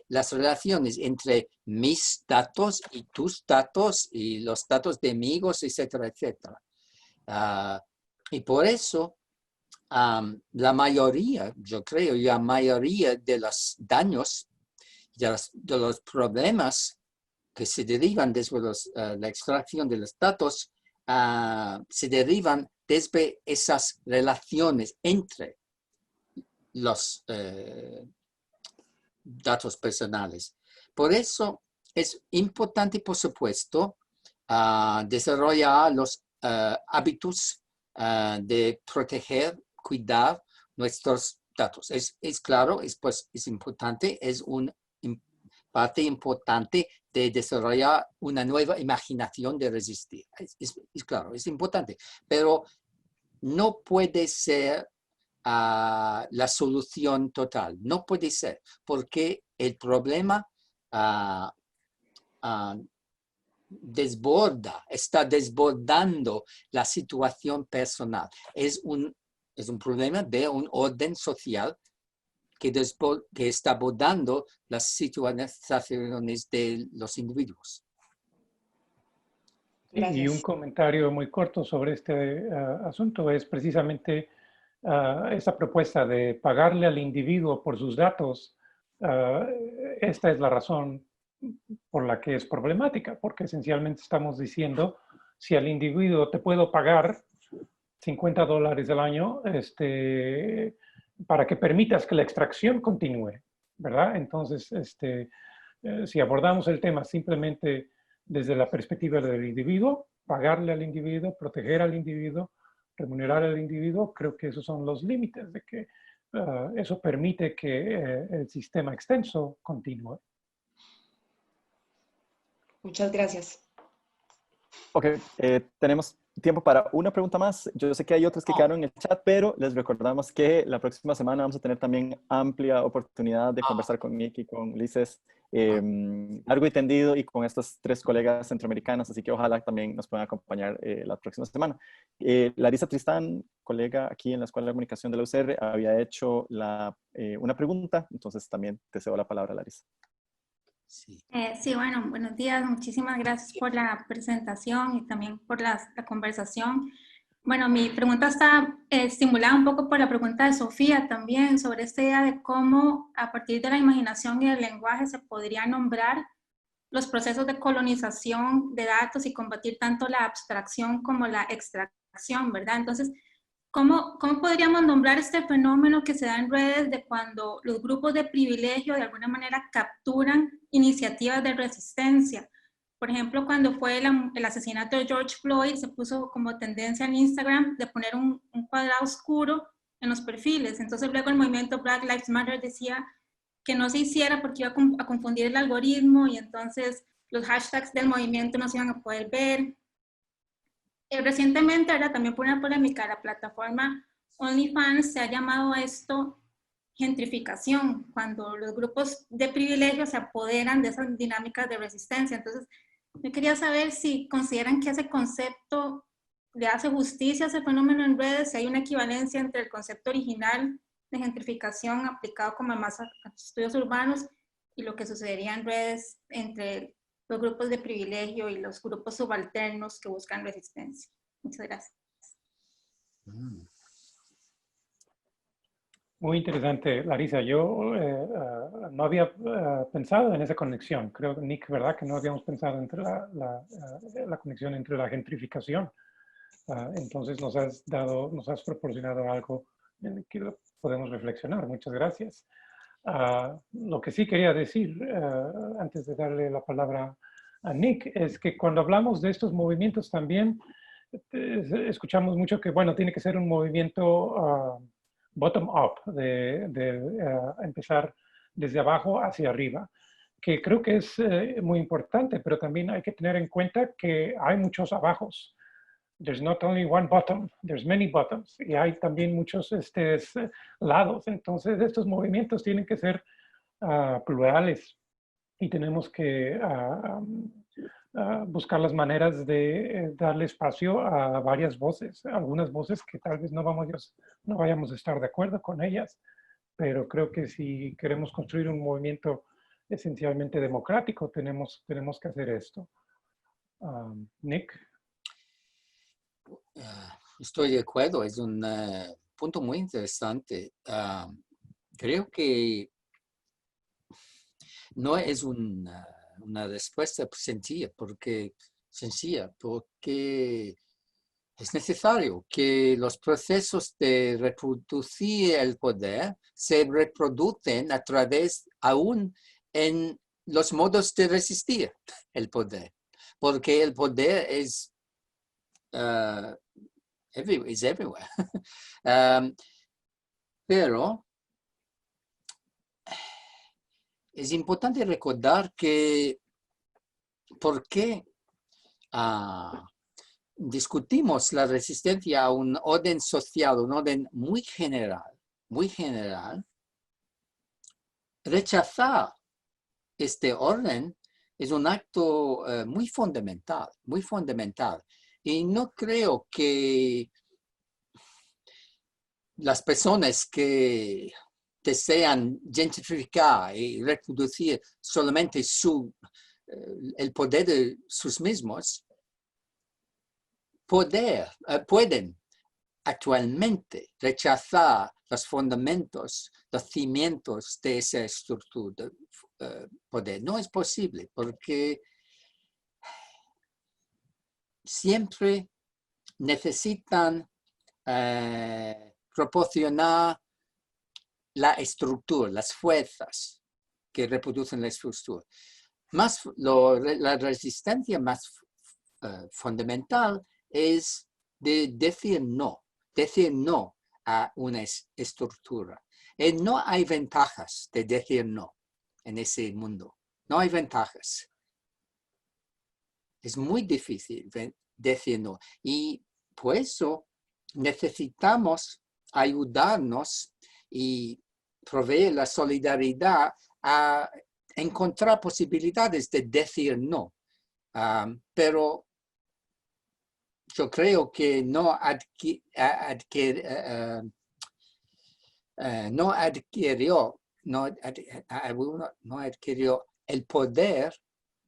las relaciones entre mis datos y tus datos y los datos de amigos, etcétera, etcétera. Y por eso la mayoría, yo creo, la mayoría de los daños, de los problemas que se derivan desde la extracción de los datos, se derivan desde esas relaciones entre los datos personales. Por eso es importante, por supuesto, desarrollar los hábitos de proteger, cuidar nuestros datos. Es claro, es importante, es una parte importante de desarrollar una nueva imaginación de resistir. Es claro, es importante, pero no puede ser la solución total. No puede ser, porque el problema está desbordando la situación personal. Es un problema de un orden social que está abordando las situaciones de los individuos. Gracias. Y un comentario muy corto sobre este asunto es precisamente esa propuesta de pagarle al individuo por sus datos. Esta es la razón por la que es problemática, porque esencialmente estamos diciendo, si al individuo te puedo pagar $50 al año, para que permitas que la extracción continúe, ¿verdad? Entonces, si abordamos el tema simplemente desde la perspectiva del individuo, pagarle al individuo, proteger al individuo, remunerar al individuo, creo que esos son los límites de que eso permite que el sistema extenso continúe. Muchas gracias. Ok, tenemos tiempo para una pregunta más. Yo sé que hay otras que quedaron en el chat, pero les recordamos que la próxima semana vamos a tener también amplia oportunidad de conversar con Nick y con Ulises largo y tendido y con estas 3 colegas centroamericanas, así que ojalá también nos puedan acompañar la próxima semana. Larisa Tristán, colega aquí en la Escuela de Comunicación de la UCR, había hecho una pregunta, entonces también te cedo la palabra, Larisa. Sí. Sí, bueno, buenos días. Muchísimas gracias por la presentación y también por la conversación. Bueno, mi pregunta está estimulada un poco por la pregunta de Sofía también sobre esta idea de cómo a partir de la imaginación y del lenguaje se podría nombrar los procesos de colonización de datos y combatir tanto la abstracción como la extracción, ¿verdad? Entonces, ¿cómo podríamos nombrar este fenómeno que se da en redes de cuando los grupos de privilegio de alguna manera capturan iniciativas de resistencia? Por ejemplo, cuando fue el asesinato de George Floyd, se puso como tendencia en Instagram de poner un cuadrado oscuro en los perfiles. Entonces luego el movimiento Black Lives Matter decía que no se hiciera porque iba a confundir el algoritmo y entonces los hashtags del movimiento no se iban a poder ver. Recientemente, ahora también por una polémica, la plataforma OnlyFans se ha llamado a esto gentrificación, cuando los grupos de privilegio se apoderan de esas dinámicas de resistencia. Entonces, yo quería saber si consideran que ese concepto le hace justicia a ese fenómeno en redes, si hay una equivalencia entre el concepto original de gentrificación aplicado como más a estudios urbanos y lo que sucedería en redes entre los grupos de privilegio y los grupos subalternos que buscan resistencia. Muchas gracias. Muy interesante, Larisa. Yo no había pensado en esa conexión. Creo, Nick, ¿verdad? Que no habíamos pensado entre la conexión entre la gentrificación. Entonces nos has proporcionado algo en el que podemos reflexionar. Muchas gracias. Lo que sí quería decir, antes de darle la palabra a Nick, es que cuando hablamos de estos movimientos también escuchamos mucho que, bueno, tiene que ser un movimiento bottom-up, de empezar desde abajo hacia arriba, que creo que es muy importante, pero también hay que tener en cuenta que hay muchos abajos. There's not only one bottom, there's many bottoms, y hay también muchos lados. Entonces, estos movimientos tienen que ser plurales y tenemos que buscar las maneras de darle espacio a varias voces, algunas voces que tal vez no vayamos a estar de acuerdo con ellas, pero creo que si queremos construir un movimiento esencialmente democrático, tenemos que hacer esto. Nick. Estoy de acuerdo, es un punto muy interesante. Creo que no es una respuesta sencilla porque es necesario que los procesos de reproducir el poder se reproducen a través aún en los modos de resistir el poder, porque el poder es everywhere. Pero es importante recordar que por qué discutimos la resistencia a un orden social, un orden muy general, rechazar este orden es un acto muy fundamental. Y no creo que las personas que desean gentrificar y reproducir solamente el poder de sus mismos, pueden actualmente rechazar los fundamentos, los cimientos de esa estructura de poder. No es posible porque siempre necesitan proporcionar la estructura, las fuerzas que reproducen la estructura. La resistencia más fundamental es de decir no a una estructura. Y no hay ventajas de decir no en ese mundo. No hay ventajas. Es muy difícil decir no. Y por eso necesitamos ayudarnos y proveer la solidaridad a encontrar posibilidades de decir no. Pero yo creo que no adquirió el poder,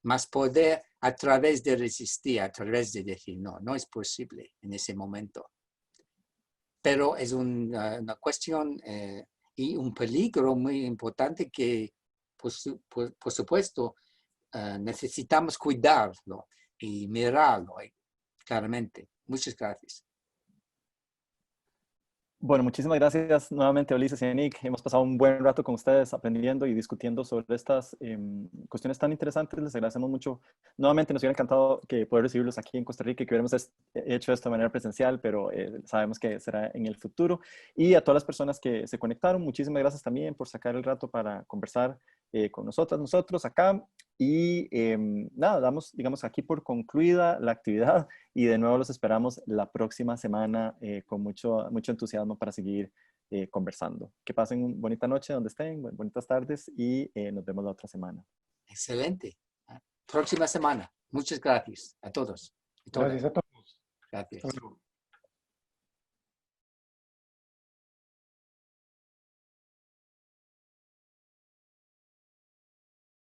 más poder a través de resistir, a través de decir no. No es posible en ese momento. Pero es una cuestión y un peligro muy importante que, por supuesto, necesitamos cuidarlo y mirarlo claramente. Muchas gracias. Bueno, muchísimas gracias nuevamente, Ulises y Nick. Hemos pasado un buen rato con ustedes aprendiendo y discutiendo sobre estas cuestiones tan interesantes. Les agradecemos mucho. Nuevamente nos hubiera encantado que poder recibirlos aquí en Costa Rica y que hubiéramos hecho esto de manera presencial, pero sabemos que será en el futuro. Y a todas las personas que se conectaron, muchísimas gracias también por sacar el rato para conversar con nosotros acá. Y nada, damos, digamos, aquí por concluida la actividad y de nuevo los esperamos la próxima semana con mucho entusiasmo para seguir conversando. Que pasen una bonita noche donde estén, bonitas tardes y nos vemos la otra semana. Excelente. Próxima semana. Muchas gracias a todos. Gracias a todos. Gracias. Hasta luego.